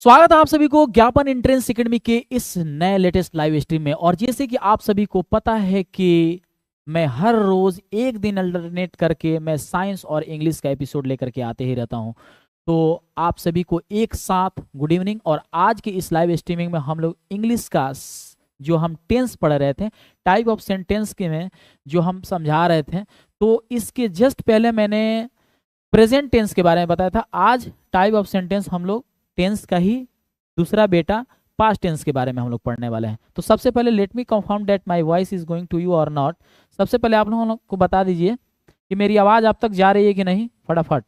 स्वागत है आप सभी को ज्ञापन एंट्रेंस एकेडमी के इस नए लेटेस्ट लाइव स्ट्रीम में। और जैसे कि आप सभी को पता है कि मैं हर रोज एक दिन अल्टरनेट करके मैं साइंस और इंग्लिश का एपिसोड लेकर के आते ही रहता हूं। तो आप सभी को एक साथ गुड इवनिंग। और आज की इस लाइव स्ट्रीमिंग में हम लोग इंग्लिश का जो हम टेंस पढ़ रहे थे, टाइप ऑफ सेंटेंस के में जो हम समझा रहे थे, तो इसके जस्ट पहले मैंने प्रेजेंट टेंस के बारे में बताया था। आज टाइप ऑफ सेंटेंस हम लोग टेंस का ही दूसरा बेटा पास्ट टेंस के बारे में हम लोग पढ़ने वाले हैं। तो सबसे पहले let me confirm that my voice is going to you और नॉट। सबसे पहले आप लोगों को बता दीजिए कि मेरी आवाज आप तक जा रही है कि नहीं। फटाफट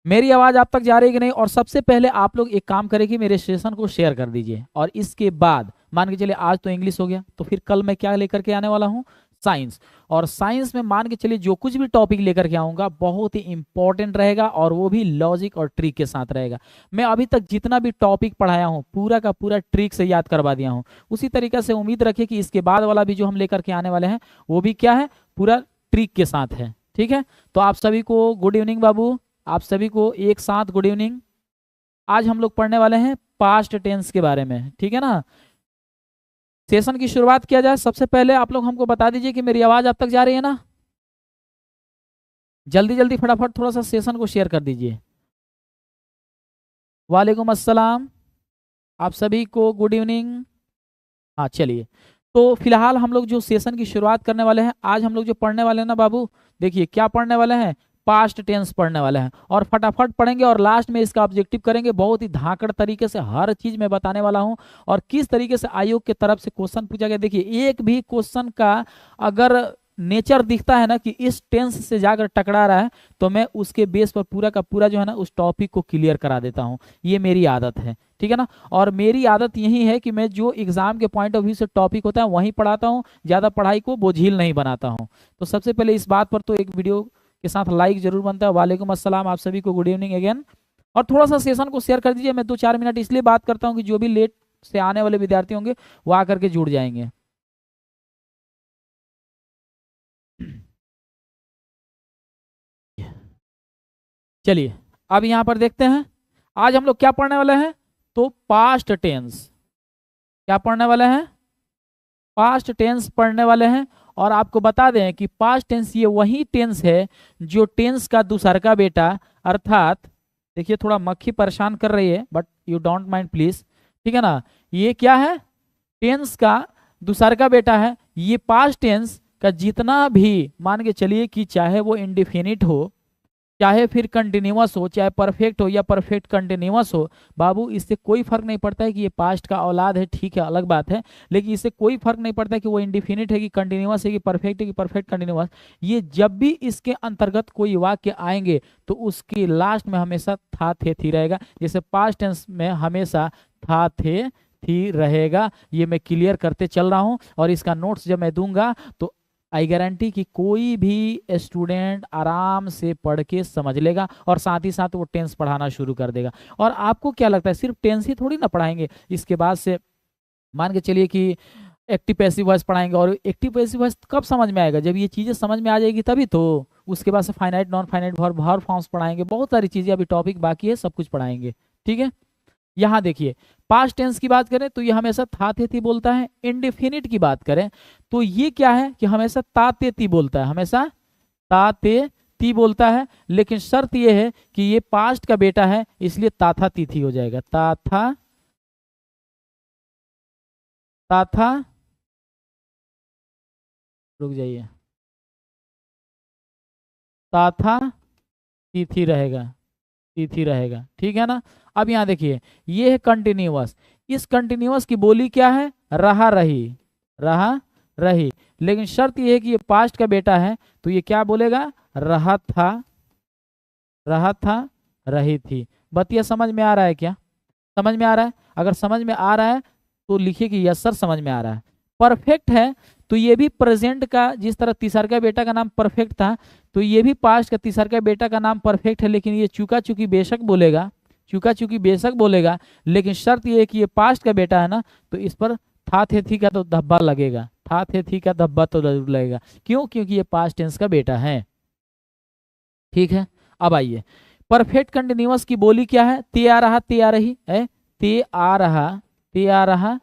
मेरी आवाज आप तक जा रही है कि नहीं। और सबसे पहले आप लोग एक काम करें कि मेरे सेशन को शेयर कर दीजिए। और इसके बाद मान के चलिए आज तो इंग्लिश हो गया, तो फिर कल मैं क्या लेकर के आने वाला हूँ, साइंस। और साइंस में मान के चलिए जो कुछ भी टॉपिक लेकर के आऊंगा बहुत ही इंपॉर्टेंट रहेगा, और वो भी लॉजिक और ट्रिक के साथ रहेगा। मैं अभी तक जितना भी टॉपिक पढ़ाया हूँ पूरा का पूरा ट्रिक से याद करवा दिया हूँ। उसी तरीके से उम्मीद रखिए कि इसके बाद वाला भी जो हम लेकर के आने वाले हैं वो भी क्या है, पूरा ट्रिक के साथ है। ठीक है, तो आप सभी को गुड इवनिंग बाबू, आप सभी को एक साथ गुड इवनिंग। आज हम लोग पढ़ने वाले हैं पास्ट टेंस के बारे में, ठीक है ना। सेशन की शुरुआत किया जाए। सबसे पहले आप लोग हमको बता दीजिए कि मेरी आवाज आप तक जा रही है ना। जल्दी जल्दी फटाफट थोड़ा सा सेशन को शेयर कर दीजिए। वालेकुम अस्सलाम, आप सभी को गुड इवनिंग। हाँ चलिए, तो फिलहाल हम लोग जो सेशन की शुरुआत करने वाले हैं, आज हम लोग जो पढ़ने वाले हैं ना बाबू, देखिए क्या पढ़ने वाले हैं, पास्ट टेंस पढ़ने वाले हैं। और फटाफट पढ़ेंगे और लास्ट में इसका ऑब्जेक्टिव करेंगे। बहुत ही धाकड़ तरीके से हर चीज मैं बताने वाला हूं, और किस तरीके से आयोग की तरफ से क्वेश्चन पूछा गया। देखिए एक भी क्वेश्चन का अगर नेचर दिखता है ना कि इस टेंस से जाकर टकरा रहा है, तो मैं उसके बेस पर पूरा का पूरा जो है ना उस टॉपिक को क्लियर करा देता हूं। ये मेरी आदत है, ठीक है ना। और मेरी आदत यही है कि मैं जो एग्जाम के पॉइंट ऑफ व्यू से टॉपिक होता है वहीं पढ़ाता हूँ, ज्यादा पढ़ाई को बोझिल नहीं बनाता हूँ। तो सबसे पहले इस बात पर तो एक वीडियो के साथ लाइक जरूर बनता है। वालेकुम अस्सलाम, आप सभी को गुड इवनिंग अगेन। और थोड़ा सा सेशन को शेयर कर दीजिए। मैं 2-4 मिनट इसलिए बात करता हूँ कि जो भी लेट से आने वाले विद्यार्थी होंगे वो आकर के जुड़ जाएंगे। चलिए अब यहां पर देखते हैं आज हम लोग क्या पढ़ने वाले हैं। तो पास्ट टेंस, क्या पढ़ने वाले हैं, पास्ट टेंस पढ़ने वाले हैं। और आपको बता दें कि पास्ट टेंस ये वही टेंस है जो टेंस का दूसरा का बेटा, अर्थात देखिए थोड़ा मक्खी परेशान कर रही है but you don't mind please, ठीक है ना। ये क्या है, टेंस का दूसरा का बेटा है। ये पास्ट टेंस का जितना भी मान के चलिए कि चाहे वो इंडिफिनिट हो, चाहे फिर कंटिन्यूअस हो, चाहे परफेक्ट हो या परफेक्ट कंटिन्यूअस हो, बाबू इससे कोई फर्क नहीं पड़ता है कि ये पास्ट का औलाद है, ठीक है अलग बात है। लेकिन इससे कोई फर्क नहीं पड़ता है कि वो इंडिफिनिट है कि कंटिन्यूअस है कि परफेक्ट है कि परफेक्ट कंटिन्यूअस। ये जब भी इसके अंतर्गत कोई वाक्य आएंगे तो उसके लास्ट में हमेशा था थे थी रहेगा। जैसे पास्ट टेंस में हमेशा था थे थी रहेगा। ये मैं क्लियर करते चल रहा हूँ, और इसका नोट्स जब मैं दूंगा तो आई गारंटी कि कोई भी स्टूडेंट आराम से पढ़ के समझ लेगा, और साथ ही साथ वो टेंस पढ़ाना शुरू कर देगा। और आपको क्या लगता है सिर्फ टेंस ही थोड़ी ना पढ़ाएंगे, इसके बाद से मान के चलिए कि एक्टिव पैसिव वॉइस पढ़ाएंगे। और एक्टिव पैसिव वॉइस कब समझ में आएगा, जब ये चीज़ें समझ में आ जाएगी तभी तो। उसके बाद से finite non finite verb verb forms पढ़ाएंगे, बहुत सारी चीज़ें अभी टॉपिक बाकी है, सब कुछ पढ़ाएंगे, ठीक है। यहाँ देखिए पास्ट टेंस की बात करें तो ये हमेशा था थे थी बोलता है। इंडेफिनिट की बात करें तो ये क्या है कि हमेशा ता ते ती बोलता है, हमेशा ता ते ती बोलता है। लेकिन शर्त ये है कि ये पास्ट का बेटा है, इसलिए ता था ती थी हो जाएगा। ता था रुक जाइए, ता था ती थी रहेगा, ती थी रहेगा, ठीक है ना। अब यहाँ देखिए ये है कंटिन्यूअस। इस कंटिन्यूअस की बोली क्या है, रहा रही, रहा रही। लेकिन शर्त ये है कि ये पास्ट का बेटा है, तो ये क्या बोलेगा, रहा था रही थी। बतिया समझ में आ रहा है क्या, समझ में आ रहा है। अगर समझ में आ रहा है तो लिखिए कि यस सर समझ में आ रहा है। परफेक्ट है तो ये भी प्रेजेंट का, जिस तरह तीसरा का बेटा का नाम परफेक्ट था, तो ये भी पास्ट का तीसरा का बेटा का नाम परफेक्ट है। लेकिन ये चूका चूकी बेशक बोलेगा, चूका चूकी बेशक बोलेगा। लेकिन शर्त ये है कि ये पास्ट का बेटा है ना, तो इस पर था थे थी का तो धब्बा लगेगा, था थे थी का धब्बा तो जरूर लगेगा। क्यों, क्योंकि ये पास्ट टेंस का बेटा है, ठीक है। अब आइए परफेक्ट कंटिन्यूअस की बोली क्या है? ते आ रहा, ते आ रही है, ते आ रहा, ते आ रहा,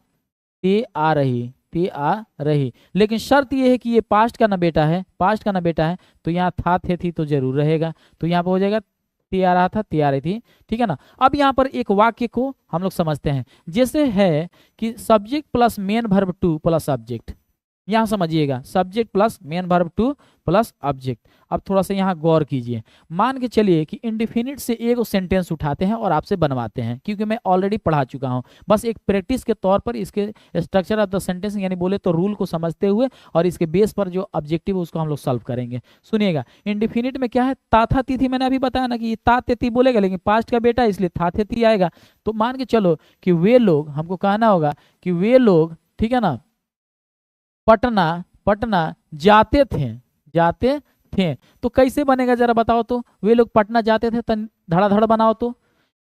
ते आ रही, ते आ रही। लेकिन शर्त ये है कि ये पास्ट का ना बेटा है, पास्ट का ना बेटा है, तो यहाँ था, थे, थी तो जरूर रहेगा। तो यहाँ पे हो जाएगा ते आ रहा था, ते आ रही थी। ठीक है ना। अब यहाँ पर एक वाक्य को हम लोग समझते हैं। जैसे है कि subject plus main verb two plus object, यहाँ समझिएगा, subject plus main verb two plus object. अब थोड़ा सा यहाँ गौर कीजिए। मान के चलिए कि इंडिफिनिट से एक सेंटेंस उठाते हैं और आपसे बनवाते हैं, क्योंकि मैं ऑलरेडी पढ़ा चुका हूँ, बस एक प्रैक्टिस के तौर पर इसके स्ट्रक्चर ऑफ द सेंटेंस यानी बोले तो रूल को समझते हुए और इसके बेस पर जो ऑब्जेक्टिव है उसको हम लोग सॉल्व करेंगे। सुनिएगा, इंडिफिनिट में क्या है? ता था ती थी, मैंने अभी बताया ना कि ये ता ते ती बोलेगा, लेकिन पास्ट का बेटा इसलिए था थे ती आएगा। तो मान के चलो कि वे लोग, हमको कहना होगा कि वे लोग, ठीक है ना, पटना, पटना जाते थे, जाते थे। तो कैसे बनेगा जरा बताओ तो? वे लोग पटना जाते थे, तन धड़ाधड़ बनाओ तो।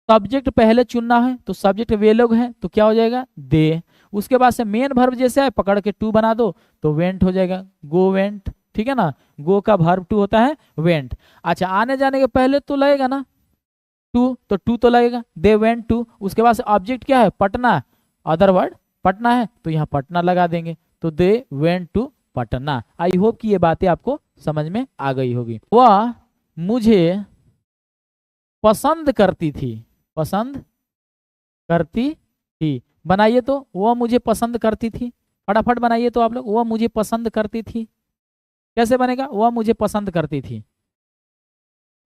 सब्जेक्ट पहले चुनना है, तो सब्जेक्ट वे लोग हैं, तो क्या हो जाएगा? दे। उसके बाद से मेन वर्ब जैसे है पकड़ के टू बना दो, तो वेंट हो जाएगा, गो वेंट। ठीक है ना, गो का वर्ब टू होता है वेंट। अच्छा, आने जाने के पहले तो लगेगा ना टू, तो टू तो लगेगा, दे वेंट टू। उसके बाद से ऑब्जेक्ट क्या है? पटना, अदर वर्ड पटना है, तो यहाँ पटना लगा देंगे, तो they went to Patna. I hope कि ये बातें आपको समझ में आ गई होगी। वह मुझे पसंद करती थी, पसंद करती थी। बनाइए तो, वह मुझे पसंद करती थी, फटाफट बनाइए तो आप लोग। वह मुझे पसंद करती थी, कैसे बनेगा? वह मुझे पसंद करती थी,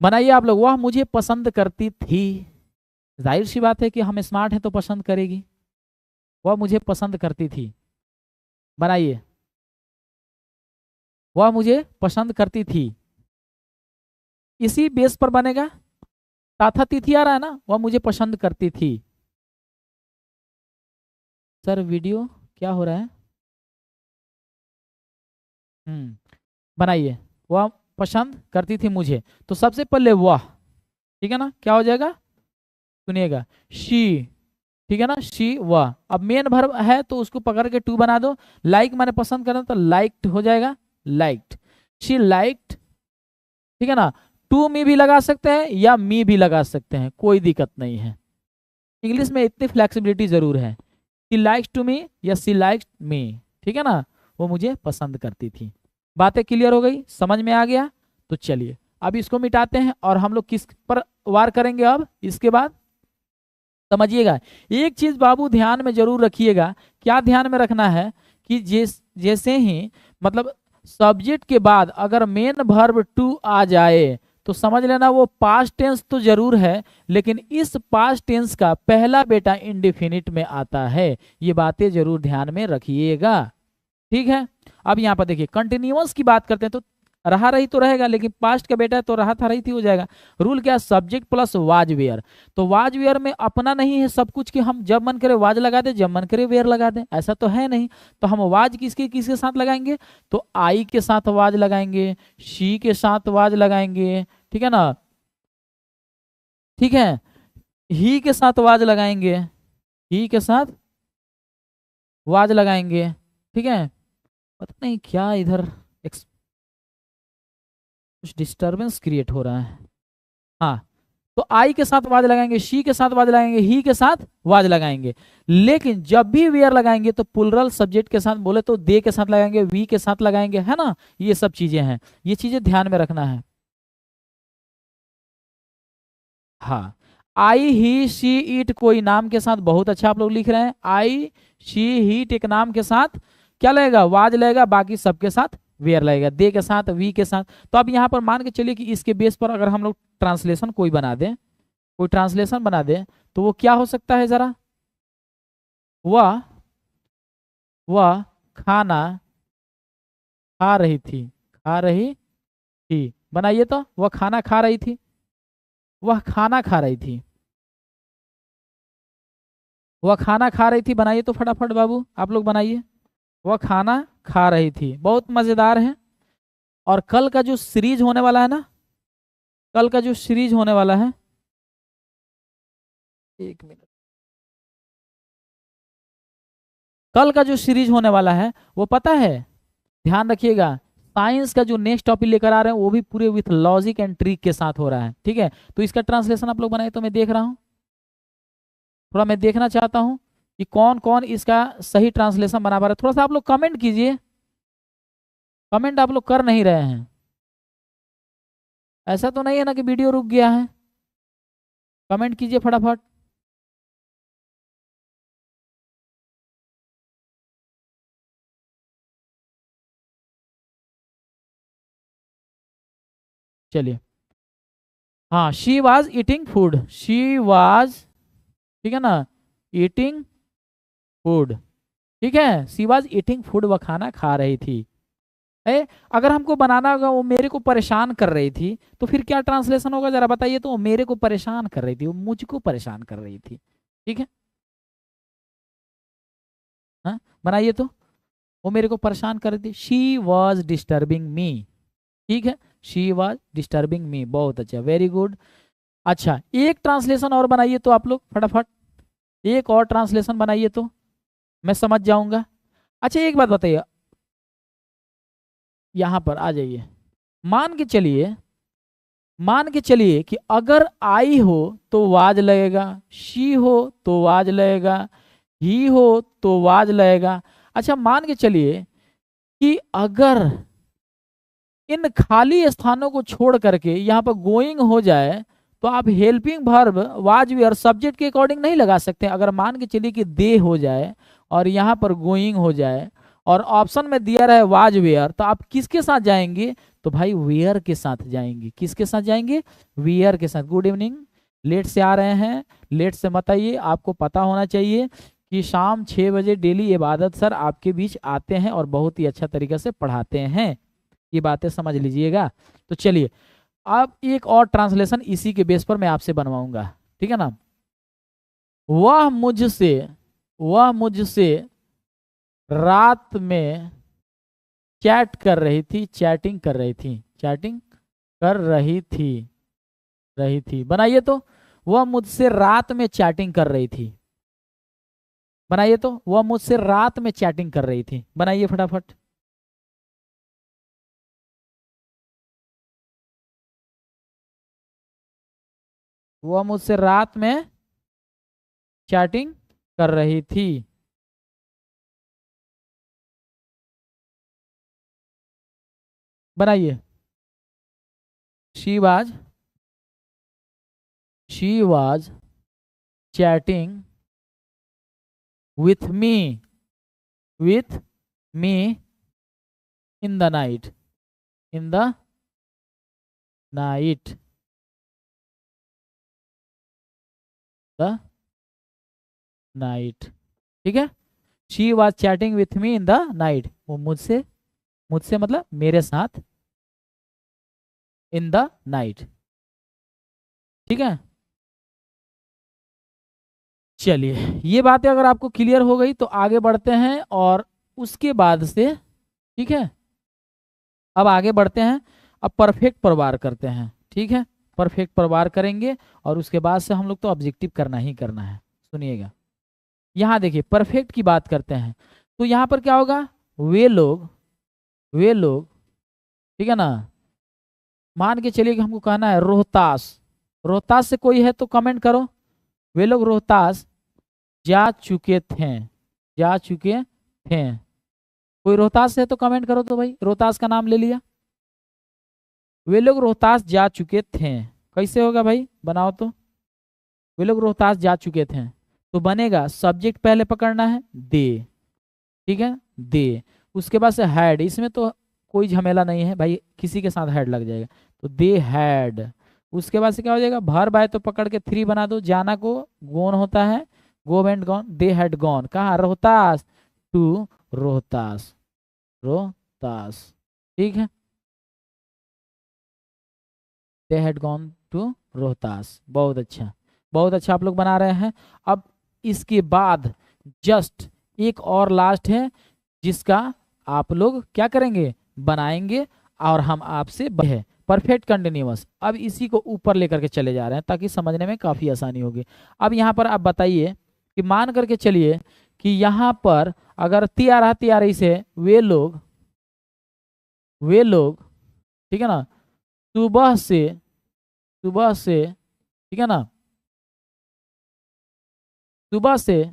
बनाइए आप लोग। वह मुझे पसंद करती थी, जाहिर सी बात है कि हम स्मार्ट हैं तो पसंद करेगी। वह मुझे पसंद करती थी, बनाइए। वह मुझे पसंद करती थी, इसी बेस पर बनेगा। ताथा तिथि आ रहा है ना, वह मुझे पसंद करती थी। सर वीडियो क्या हो रहा है? बनाइए। वह पसंद करती थी मुझे, तो सबसे पहले वह, ठीक है ना, क्या हो जाएगा? सुनिएगा, शी, ठीक है ना, शी वह। अब मेन वर्ब है तो उसको पकड़ के टू बना दो। लाइक मैंने पसंद करना, तो लाइक्ड हो जाएगा, लाइक्ड, शी लाइक्ड। ठीक है ना, टू मी भी लगा सकते हैं या मी भी लगा सकते हैं, कोई दिक्कत नहीं है। इंग्लिश में इतनी फ्लेक्सिबिलिटी जरूर है, शी लाइक्स टू मी या शी लाइक्स मी। ठीक है ना, वो मुझे पसंद करती थी। बातें क्लियर हो गई, समझ में आ गया? तो चलिए अब इसको मिटाते हैं और हम लोग किस पर वार करेंगे अब इसके बाद? समझिएगा, एक चीज बाबू ध्यान में जरूर रखिएगा। क्या ध्यान में रखना है? कि जैसे ही मतलब सब्जेक्ट के बाद अगर मेन वर्ब टू आ जाए तो समझ लेना वो पास्ट टेंस तो जरूर है, लेकिन इस पास्ट टेंस का पहला बेटा इंडेफिनिट में आता है। ये बातें जरूर ध्यान में रखिएगा, ठीक है। अब यहाँ पर देखिए, कंटिन्यूअस की बात करते हैं तो रहा रही तो रहेगा, लेकिन पास्ट का बेटा है तो रहा था रही थी हो जाएगा। रूल क्या है? Subject plus was were. तो वाज वेयर में अपना नहीं है सब कुछ कि हम जब मन करे वाज लगा दे, जब मन करे वेयर लगा दे, ऐसा तो है नहीं। तो हम वाज किसके किसके साथ लगाएंगे? तो आई के साथ वाज लगाएंगे, शी के साथ वाज लगाएंगे, ठीक है ना, ठीक है, ही के साथ वाज लगाएंगे, ही के साथ वाज लगाएंगे, ठीक है। पता नहीं क्या इधर कुछ डिस्टरबेंस क्रिएट हो रहा है। हाँ, तो आई के साथ वाज लगाएंगे, शी के साथ वाज लगाएंगे, ही के साथ वाज लगाएंगे। लेकिन जब भी वेयर लगाएंगे तो प्लुरल सब्जेक्ट के साथ, बोले तो दे के साथ लगाएंगे, वी के साथ लगाएंगे, है ना। ये सब चीजें हैं, ये चीजें ध्यान में रखना है। हाँ, आई ही शी इट कोई नाम के साथ, बहुत अच्छा आप लोग लिख रहे हैं। आई शी हीट एक नाम के साथ क्या लगेगा? वाज लगेगा, बाकी सबके साथ वेयर लगेगा, दे के साथ, वी के साथ। तो अब यहाँ पर मान के चलिए कि इसके बेस पर अगर हम लोग ट्रांसलेशन कोई बना दें, कोई ट्रांसलेशन बना दें, तो वो क्या हो सकता है जरा? वह खाना खा रही थी, खा रही थी, बनाइए तो। वह खाना खा रही थी, वह खाना खा रही थी, वह खाना खा रही थी, बनाइए तो फटाफट बाबू आप लोग बनाइए। वह खाना खा रही थी, बहुत मजेदार है। और कल का जो सीरीज होने वाला है ना, कल का जो सीरीज होने वाला है, एक मिनट, कल का जो सीरीज होने वाला है वो पता है, ध्यान रखिएगा, साइंस का जो नेक्स्ट टॉपिक लेकर आ रहे हैं वो भी पूरे विथ लॉजिक एंड ट्रिक के साथ हो रहा है, ठीक है। तो इसका ट्रांसलेशन आप लोग बनाए तो मैं देख रहा हूँ, थोड़ा मैं देखना चाहता हूँ कि कौन कौन इसका सही ट्रांसलेशन बना पा रहा है। थोड़ा सा आप लोग कमेंट कीजिए, कमेंट आप लोग कर नहीं रहे हैं, ऐसा तो नहीं है ना कि वीडियो रुक गया है? कमेंट कीजिए फटाफट। चलिए, हाँ, she was eating food, she was, ठीक है ना, ईटिंग फूड, ठीक है, शी वॉज ईटिंग फूड, वह खाना खा रही थी। अगर हमको बनाना होगा वो मेरे को परेशान कर रही थी, तो फिर क्या ट्रांसलेशन होगा जरा बताइए। तो वो मेरे को परेशान कर रही थी, वो मुझको परेशान कर रही थी, ठीक है। हाँ, बनाइए तो, वो मेरे को परेशान कर रही थी, शी वॉज डिस्टर्बिंग मी, ठीक है, शी वॉज डिस्टर्बिंग मी, बहुत अच्छा, वेरी गुड। अच्छा, एक ट्रांसलेशन और बनाइए तो आप लोग फटाफट, एक और ट्रांसलेशन बनाइए तो मैं समझ जाऊंगा। अच्छा, एक बात बताइए, यहां पर आ जाइए, मान के चलिए, मान के चलिए कि अगर आई हो तो वाज लगेगा, शी हो तो वाज लगेगा, ही हो तो वाज लगेगा। अच्छा, मान के चलिए कि अगर इन खाली स्थानों को छोड़ करके यहाँ पर गोइंग हो जाए तो आप helping verb was were subject के अकॉर्डिंग नहीं लगा सकते। अगर मान के चलिए कि दे हो जाए और यहाँ पर गोइंग हो जाए और ऑप्शन में दिया रहे वाज वेयर, तो आप किसके साथ जाएंगे? तो भाई वेयर के साथ जाएंगे। किसके साथ जाएंगे? वेयर के साथ। गुड इवनिंग, लेट से आ रहे हैं, लेट से मत आइए, आपको पता होना चाहिए कि शाम 6 बजे डेली इबादत सर आपके बीच आते हैं और बहुत ही अच्छा तरीके से पढ़ाते हैं, ये बातें समझ लीजिएगा। तो चलिए, अब एक और ट्रांसलेशन इसी के बेस पर मैं आपसे बनवाऊंगा, ठीक है ना। वह मुझसे, वह मुझसे रात में चैट कर रही थी, चैटिंग कर रही थी, चैटिंग कर रही थी। बनाइए तो, वह मुझसे रात में चैटिंग कर रही थी। बनाइए तो, वह मुझसे रात में चैटिंग कर रही थी। बनाइए फटाफट। वह मुझसे रात में चैटिंग कर रही थी। बनाइए। She was, she was chatting with me, with me in the night, in the night, the night, ठीक है। She was chatting with me in the night, वो मुझसे, मुझसे मतलब मेरे साथ, इन द नाइट, ठीक है। चलिए, ये बातें अगर आपको क्लियर हो गई तो आगे बढ़ते हैं और उसके बाद से, ठीक है, अब आगे बढ़ते हैं, अब परफेक्ट परिवार करते हैं, ठीक है। परफेक्ट परिवार करेंगे और उसके बाद से हम लोग तो ऑब्जेक्टिव करना ही करना है। सुनिएगा, यहाँ देखिए परफेक्ट की बात करते हैं तो यहाँ पर क्या होगा? वे लोग, वे लोग, ठीक है ना। मान के चलिए कि हमको कहना है रोहतास, रोहतास से कोई है तो कमेंट करो। वे लोग रोहतास जा चुके थे, जा चुके थे। कोई रोहतास है तो कमेंट करो तो भाई, रोहतास का नाम ले लिया। वे लोग रोहतास जा चुके थे, कैसे होगा भाई? बनाओ तो। वे लोग रोहतास जा चुके थे तो बनेगा सब्जेक्ट पहले पकड़ना है, दे, ठीक है, दे। उसके बाद से हैड, इसमें तो कोई झमेला नहीं है भाई, किसी के साथ हैड लग जाएगा तो दे हैड। उसके बाद से क्या हो जाएगा? वर्ब आए तो पकड़ के थ्री बना दो, जाना को गोन होता है, go and gone, they had gone कहाँ? रोहतास, टू रोहतास, रोहतास, ठीक है, they had gone to Rohtas. बहुत अच्छा, बहुत अच्छा आप लोग बना रहे हैं। अब इसके बाद जस्ट एक और लास्ट है जिसका आप लोग क्या करेंगे? बनाएंगे और हम आपसे है परफेक्ट कंटिन्यूअस। अब इसी को ऊपर लेकर के चले जा रहे हैं ताकि समझने में काफ़ी आसानी होगी। अब यहाँ पर आप बताइए कि मान करके चलिए कि यहाँ पर अगर तैयार से वे लोग, वे लोग, ठीक है ना, सुबह से, ठीक है ना, सुबह से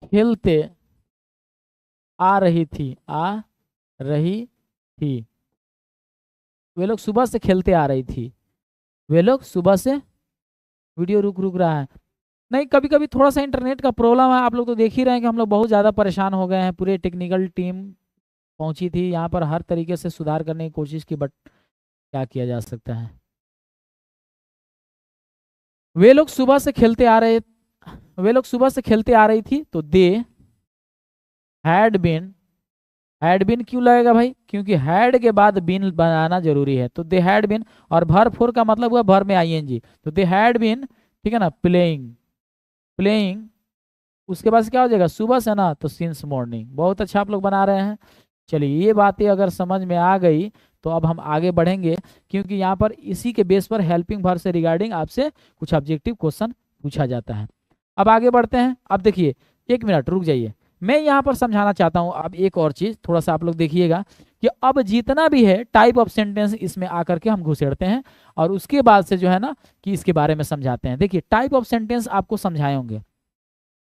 खेलते आ रही थी, आ रही थी। वे लोग सुबह से खेलते आ रही थी। वे लोग सुबह से, वीडियो रुक रुक रहा है। नहीं, कभी कभी थोड़ा सा इंटरनेट का प्रॉब्लम है। आप लोग तो देख ही रहे हैं कि हम लोग बहुत ज़्यादा परेशान हो गए हैं। पूरे टेक्निकल टीम पहुंची थी यहाँ पर, हर तरीके से सुधार करने की कोशिश की, बट क्या किया जा सकता है। वे लोग सुबह से खेलते आ रहे, वे लोग सुबह से खेलते आ रही थी, तो they had been, had been क्यों लगेगा भाई, क्योंकि हैड के बाद बीन बनाना जरूरी है। तो दे हैड बीन, और भर फोर का मतलब हुआ भर में आईएनजी, तो दे हैड बीन, ठीक है ना, प्लेइंग, प्लेइंग, उसके बाद क्या हो जाएगा, सुबह से ना, तो सिंस मॉर्निंग। बहुत अच्छा आप लोग बना रहे हैं। चलिए, ये बातें अगर समझ में आ गई तो अब हम आगे बढ़ेंगे, क्योंकि यहाँ पर इसी के बेस पर हेल्पिंग वर्ब से रिगार्डिंग आपसे कुछ ऑब्जेक्टिव क्वेश्चन पूछा जाता है। अब आगे बढ़ते हैं। अब देखिए, एक मिनट रुक जाइए, मैं यहाँ पर समझाना चाहता हूँ। अब एक और चीज थोड़ा सा आप लोग देखिएगा कि अब जितना भी है टाइप ऑफ सेंटेंस, इसमें आकर के हम घुसेड़ते हैं और उसके बाद से जो है ना कि इसके बारे में समझाते हैं। देखिए, टाइप ऑफ सेंटेंस आपको समझाए होंगे।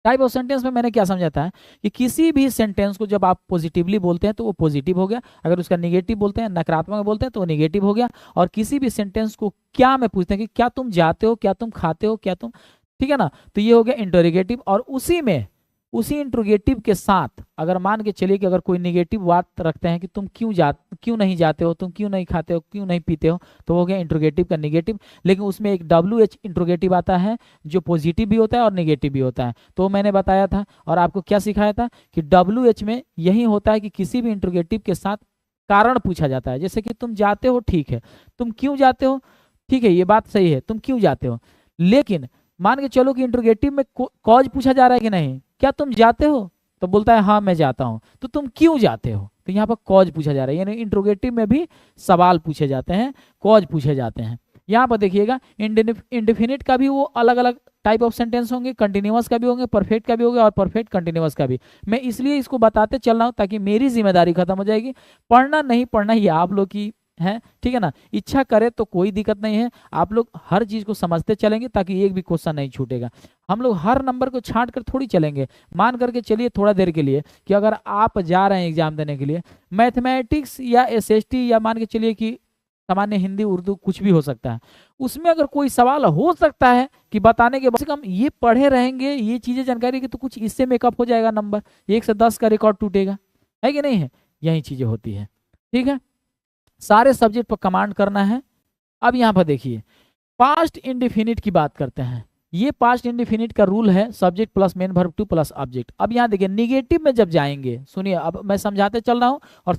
टाइप ऑफ सेंटेंस में मैंने क्या समझाता है कि किसी भी सेंटेंस को जब आप पॉजिटिवली बोलते हैं तो वो पॉजिटिव हो गया, अगर उसका निगेटिव बोलते हैं, नकारात्मक बोलते हैं, तो वो निगेटिव हो गया। और किसी भी सेंटेंस को क्या में पूछते हैं कि क्या तुम जाते हो, क्या तुम खाते हो, क्या तुम, ठीक है ना, तो ये हो गया इंटरोगेटिव। और उसी में, उसी इंट्रोगेटिव के साथ अगर मान के चलिए कि अगर कोई निगेटिव बात रखते हैं कि तुम क्यों नहीं जाते हो, तुम क्यों नहीं खाते हो, क्यों नहीं पीते हो, तो हो गया इंट्रोगेटिव का निगेटिव। लेकिन उसमें एक WH इंट्रोगेटिव आता है जो पॉजिटिव भी होता है और निगेटिव भी होता है। तो मैंने बताया था और आपको क्या सिखाया था कि WH में यही होता है कि किसी भी इंट्रोगेटिव के साथ कारण पूछा जाता है। जैसे कि तुम जाते हो, ठीक है, तुम क्यों जाते हो, ठीक है, ये बात सही है, तुम क्यों जाते हो। लेकिन मान के चलो कि इंट्रोगेटिव में कॉज पूछा जा रहा है कि नहीं, क्या तुम जाते हो, तो बोलता है हाँ मैं जाता हूं, तो तुम क्यों जाते हो, तो यहाँ पर कॉज पूछा जा रहा है। यानी इंट्रोगेटिव में भी सवाल पूछे जाते हैं, कॉज पूछे जाते हैं। यहाँ पर देखिएगा, इंडेफिनिट का भी वो अलग अलग टाइप ऑफ सेंटेंस होंगे, कंटिन्यूअस का भी होंगे, परफेक्ट का भी होगा और परफेक्ट कंटिन्यूअस का भी। मैं इसलिए इसको बताते चल रहा हूँ ताकि मेरी जिम्मेदारी खत्म हो जाएगी। पढ़ना नहीं पढ़ना ये आप लोग की है, ठीक है ना, इच्छा करे तो कोई दिक्कत नहीं है। आप लोग हर चीज को समझते चलेंगे ताकि एक भी क्वेश्चन नहीं छूटेगा। हम लोग हर नंबर को छांट कर थोड़ी चलेंगे। मान करके चलिए थोड़ा देर के लिए कि अगर आप जा रहे हैं एग्जाम देने के लिए, मैथमेटिक्स या SST या मान के चलिए कि सामान्य हिंदी उर्दू कुछ भी हो सकता है, उसमें अगर कोई सवाल हो सकता है कि बताने के बाद हम ये पढ़े रहेंगे, ये चीजें जानकारी की, तो कुछ इससे मेकअप हो जाएगा, नंबर 1 से 10 का रिकॉर्ड टूटेगा, है कि नहीं है। यही चीजें होती है, ठीक है। सारे सब्जेक्ट पर कमांड करना है। अब यहाँ पर देखिए, पास्ट इंडेफिनिट की बात करते हैं। ये पास्ट इंडेफिनिट का रूल है, subject plus main verb two plus object. अब यहाँ देखिए, निगेटिव में जब जाएंगे, सुनिए अब मैं समझाते चल रहा हूँ और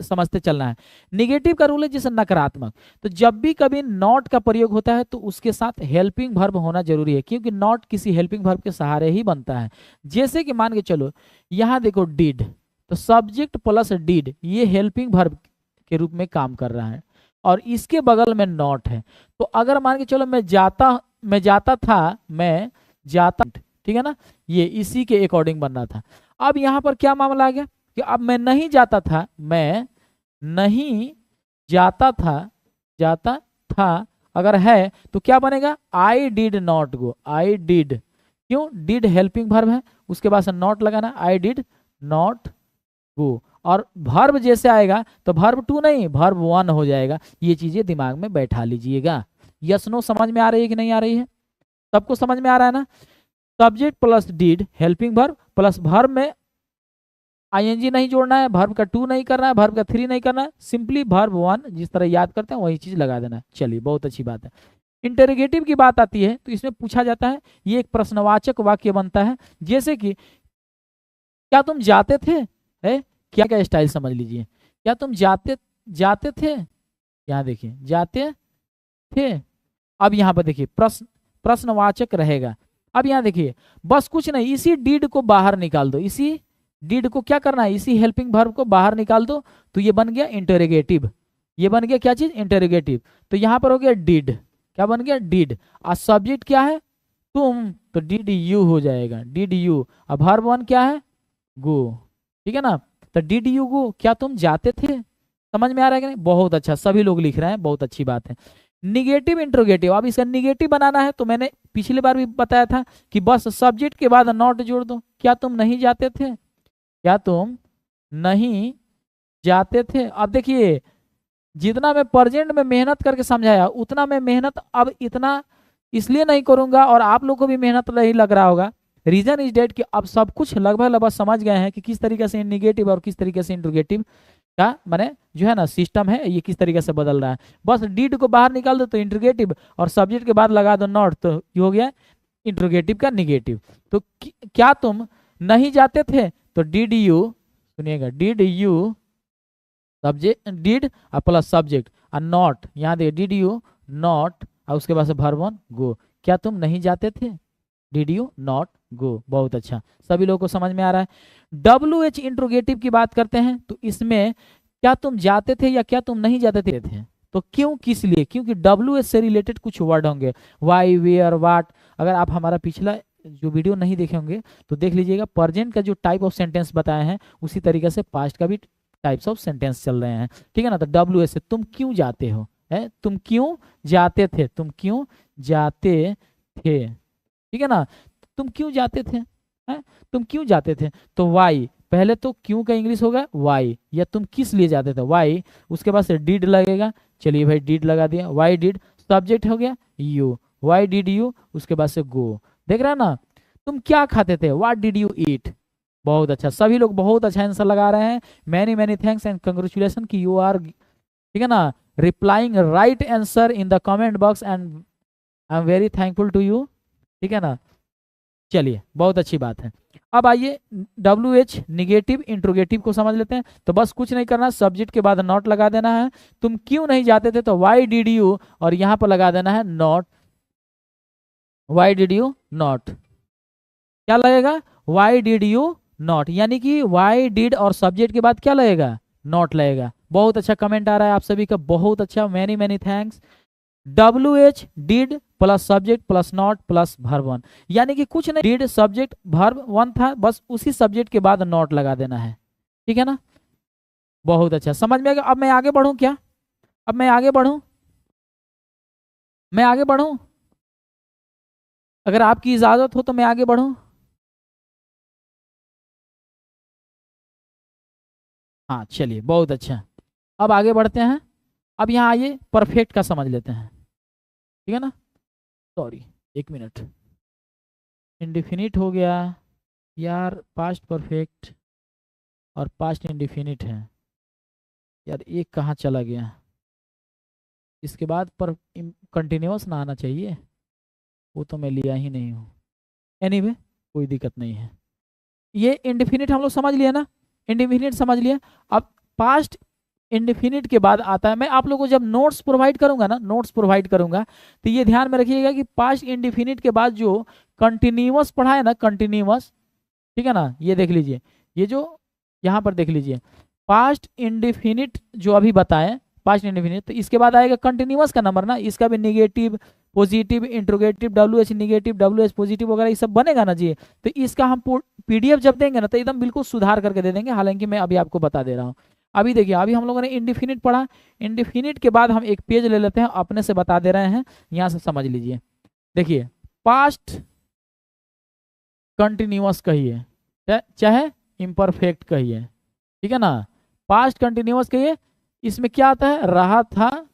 समझते चलना है। निगेटिव का रूल है जैसे नकारात्मक, तो जब भी कभी नॉट का प्रयोग होता है तो उसके साथ हेल्पिंग वर्ब होना जरूरी है, क्योंकि नॉट किसी हेल्पिंग वर्ब के सहारे ही बनता है। जैसे कि मान के चलो यहाँ देखो डिड, तो सब्जेक्ट प्लस डिड ये हेल्पिंग वर्ब के रूप में काम कर रहा है और इसके बगल में नॉट है। तो अगर मान के चलो मैं जाता था, मैं जाता, ठीक है ना, ये इसी के अकॉर्डिंग बन रहा था। अब यहाँ पर क्या मामला आ गया कि अब मैं नहीं जाता था, मैं नहीं जाता था अगर है तो क्या बनेगा, I did not go. I did, क्यों, डिड हेल्पिंग वर्ब है, उसके बाद से नॉट लगाना, आई डिड नॉट गो। और वर्ब जैसे आएगा तो वर्ब 2 नहीं, वर्ब 1 हो जाएगा। ये चीजें दिमाग में बैठा लीजिएगा। यस नो समझ में आ रही है कि नहीं आ रही है, सबको समझ में आ रहा है ना। Subject plus did helping verb plus verb में आईएनजी नहीं जोड़ना है, वर्ब का 2 नहीं करना है, वर्ब का 3 नहीं करना है, सिंपली वर्ब 1 जिस तरह याद करते हैं वही चीज लगा देना है। चलिए, बहुत अच्छी बात है। इंटरोगेटिव की बात आती है तो इसमें पूछा जाता है, ये एक प्रश्नवाचक वाक्य बनता है। जैसे कि क्या तुम जाते थे, है क्या क्या स्टाइल समझ लीजिए, क्या तुम जाते थे, यहाँ देखिए जाते थे। अब यहाँ पर देखिए प्रश्नवाचक रहेगा। अब यहाँ देखिए, बस कुछ नहीं, इसी डीड को बाहर निकाल दो, इसी डीड को क्या करना है, इसी हेल्पिंग वर्ब को बाहर निकाल दो, तो ये बन गया इंटरोगेटिव। ये बन गया क्या चीज, इंटरोगेटिव। तो यहाँ पर हो गया डिड, क्या बन गया, डिड। और सब्जेक्ट क्या है, तुम, तो डिड यू हो जाएगा, डिड यू। अब वर्ब 1 क्या है, गो, ठीक है ना। तो डिड यू गो, क्या तुम जाते थे? समझ में आ रहा है कि नहीं? बहुत अच्छा, सभी लोग लिख रहे हैं, बहुत अच्छी बात है। निगेटिव इंट्रोगेटिव, अब इसका निगेटिव बनाना है तो मैंने पिछली बार भी बताया था कि बस सब्जेक्ट के बाद नॉट जोड़ दो। क्या तुम नहीं जाते थे? क्या तुम नहीं जाते थे? अब देखिए, जितना मैं प्रेजेंट में मेहनत करके समझाया उतना मैं मेहनत अब इतना इसलिए नहीं करूंगा, और आप लोग को भी मेहनत नहीं लग रहा होगा। रीजन इज डेट कि अब सब कुछ लगभग लगभग समझ गए हैं कि किस तरीके से निगेटिव और किस तरीके से इंट्रोगेटिव का माने जो है ना सिस्टम है, ये किस तरीके से बदल रहा है। बस डिड को बाहर निकाल दो तो इंट्रोगेटिव, और सब्जेक्ट के बाद लगा दो नॉट, तो ये हो गया इंट्रोगेटिव का निगेटिव। तो क्या तुम नहीं जाते थे? तो डिड यू, सुनिएगा, did you subject, did plus subject और नॉट, यहाँ देखिए डिड यू नॉट और उसके बाद से वर्ब वन गो। क्या तुम नहीं जाते थे? Did you not go. बहुत अच्छा, सभी लोगों को समझ में आ रहा है। WH इंट्रोगेटिव की बात करते हैं तो इसमें क्या तुम जाते थे या क्या तुम नहीं जाते थे, तो क्यों, किस लिए? क्योंकि WH से रिलेटेड कुछ वर्ड होंगे, वाई, वेयर, वाट। अगर आप हमारा पिछला जो वीडियो नहीं देखे होंगे तो देख लीजिएगा, प्रेजेंट का जो टाइप ऑफ सेंटेंस बताए हैं उसी तरीके से पास्ट का भी टाइप्स ऑफ सेंटेंस चल रहे हैं, ठीक है ना। तो WH से तुम क्यों जाते हो, है तुम क्यों जाते थे, तुम क्यों जाते थे, ठीक है ना। तुम क्यों जाते थे, है तुम क्यों जाते थे। तो वाई, पहले तो क्यों का इंग्लिश होगा वाई, या तुम किस लिए जाते थे वाई, उसके बाद से डिड लगेगा। चलिए भाई डिड लगा दिया, वाई डिड, सब्जेक्ट हो गया यू, वाई डिड यू, उसके बाद से गो। देख रहे हैं ना, तुम क्या खाते थे, व्हाट डिड यू ईट। बहुत अच्छा, सभी लोग बहुत अच्छा आंसर लगा रहे हैं। Many many thanks and congratulation कि यू आर, ठीक है ना, replying right answer in the comment box, and I am very thankful to you, ठीक है ना। चलिए बहुत अच्छी बात है। अब आइए WH निगेटिव इंट्रोगेटिव को समझ लेते हैं। तो बस कुछ नहीं करना, सब्जेक्ट के बाद नॉट लगा देना है। तुम क्यों नहीं जाते थे तो वाई डिड यू, और यहां पर लगा देना है not, why did you not. क्या लगेगा, वाई डिड यू नॉट, यानी कि वाई डिड और सब्जेक्ट के बाद क्या लगेगा, नॉट लगेगा। बहुत अच्छा कमेंट आ रहा है आप सभी का, बहुत अच्छा, many many thanks. WH did plus subject plus not plus verb one, यानी कि कुछ नहीं, डिड सब्जेक्ट वर्ब वन था, बस उसी सब्जेक्ट के बाद नॉट लगा देना है, ठीक है ना। बहुत अच्छा, समझ में आ गया। अब मैं आगे बढ़ूं क्या, अब मैं आगे बढ़ूं, मैं आगे बढ़ूं, अगर आपकी इजाजत हो तो मैं आगे बढ़ूं। हाँ चलिए बहुत अच्छा, अब आगे बढ़ते हैं। अब यहाँ आइए परफेक्ट का समझ लेते हैं, ठीक है ना। सॉरी, एक मिनट, इंडिफिनिट हो गया यार, पास्ट परफेक्ट और पास्ट इंडिफिनिट है यार, एक कहाँ चला गया, इसके बाद पर कंटिन्यूअस ना आना चाहिए, वो तो मैं लिया ही नहीं हूँ। एनीवे कोई दिक्कत नहीं है, ये इंडिफिनिट हम लोग समझ लिया ना, इंडिफिनिट समझ लिया। अब पास्ट इंडिफिनिट के बाद आता है, मैं आप लोगों को जब नोट्स प्रोवाइड करूंगा ना, नोट्स प्रोवाइड करूंगा तो ये ध्यान में रखिएगा कि पास्ट इंडिफिनिट के बाद जो कंटिन्यूअस पढ़ा है ना, कंटिन्यूअस, ठीक है ना, ये देख लीजिए, ये जो यहाँ पर देख लीजिए पास्ट इंडिफिनिट जो अभी बताएं, पास्ट इंडिफिनिट, तो इसके बाद आएगा कंटिन्यूअस का नंबर ना, इसका भी negative positive interrogative WH negative WH positive वगैरह ये सब बनेगा ना जी। तो इसका हम PDF जब देंगे ना तो एकदम बिल्कुल सुधार करके दे देंगे, हालांकि मैं अभी आपको बता दे रहा हूँ। अभी देखिए, अभी हम लोगों ने इंडिफिनिट पढ़ा, इंडिफिनिट के बाद हम एक पेज ले लेते हैं, अपने से बता दे रहे हैं, यहाँ से समझ लीजिए। देखिए पास्ट कंटिन्यूअस कहिए चाहे इम्परफेक्ट कहिए, ठीक है ना, पास्ट कंटिन्यूअस कहिए, इसमें क्या आता है, रहा था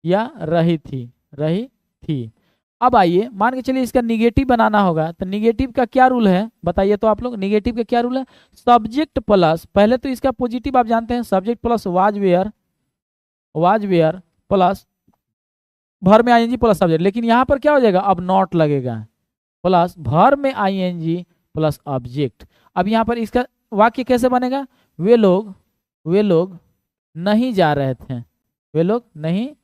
या रही थी, रही थी। अब आइए मान के चलिए इसका निगेटिव बनाना होगा, तो निगेटिव का क्या रूल है बताइए तो आप लोग, निगेटिव का क्या रूल है, सब्जेक्ट प्लस, पहले तो इसका पॉजिटिव आप जानते हैं, subject plus was were plus भर में आईएनजी प्लस सब्जेक्ट, लेकिन यहाँ पर क्या हो जाएगा, अब नॉट लगेगा, प्लस भर में आईएनजी प्लस ऑब्जेक्ट। अब यहाँ पर इसका वाक्य कैसे बनेगा, वे लोग नहीं जा रहे थे, वे लोग नहीं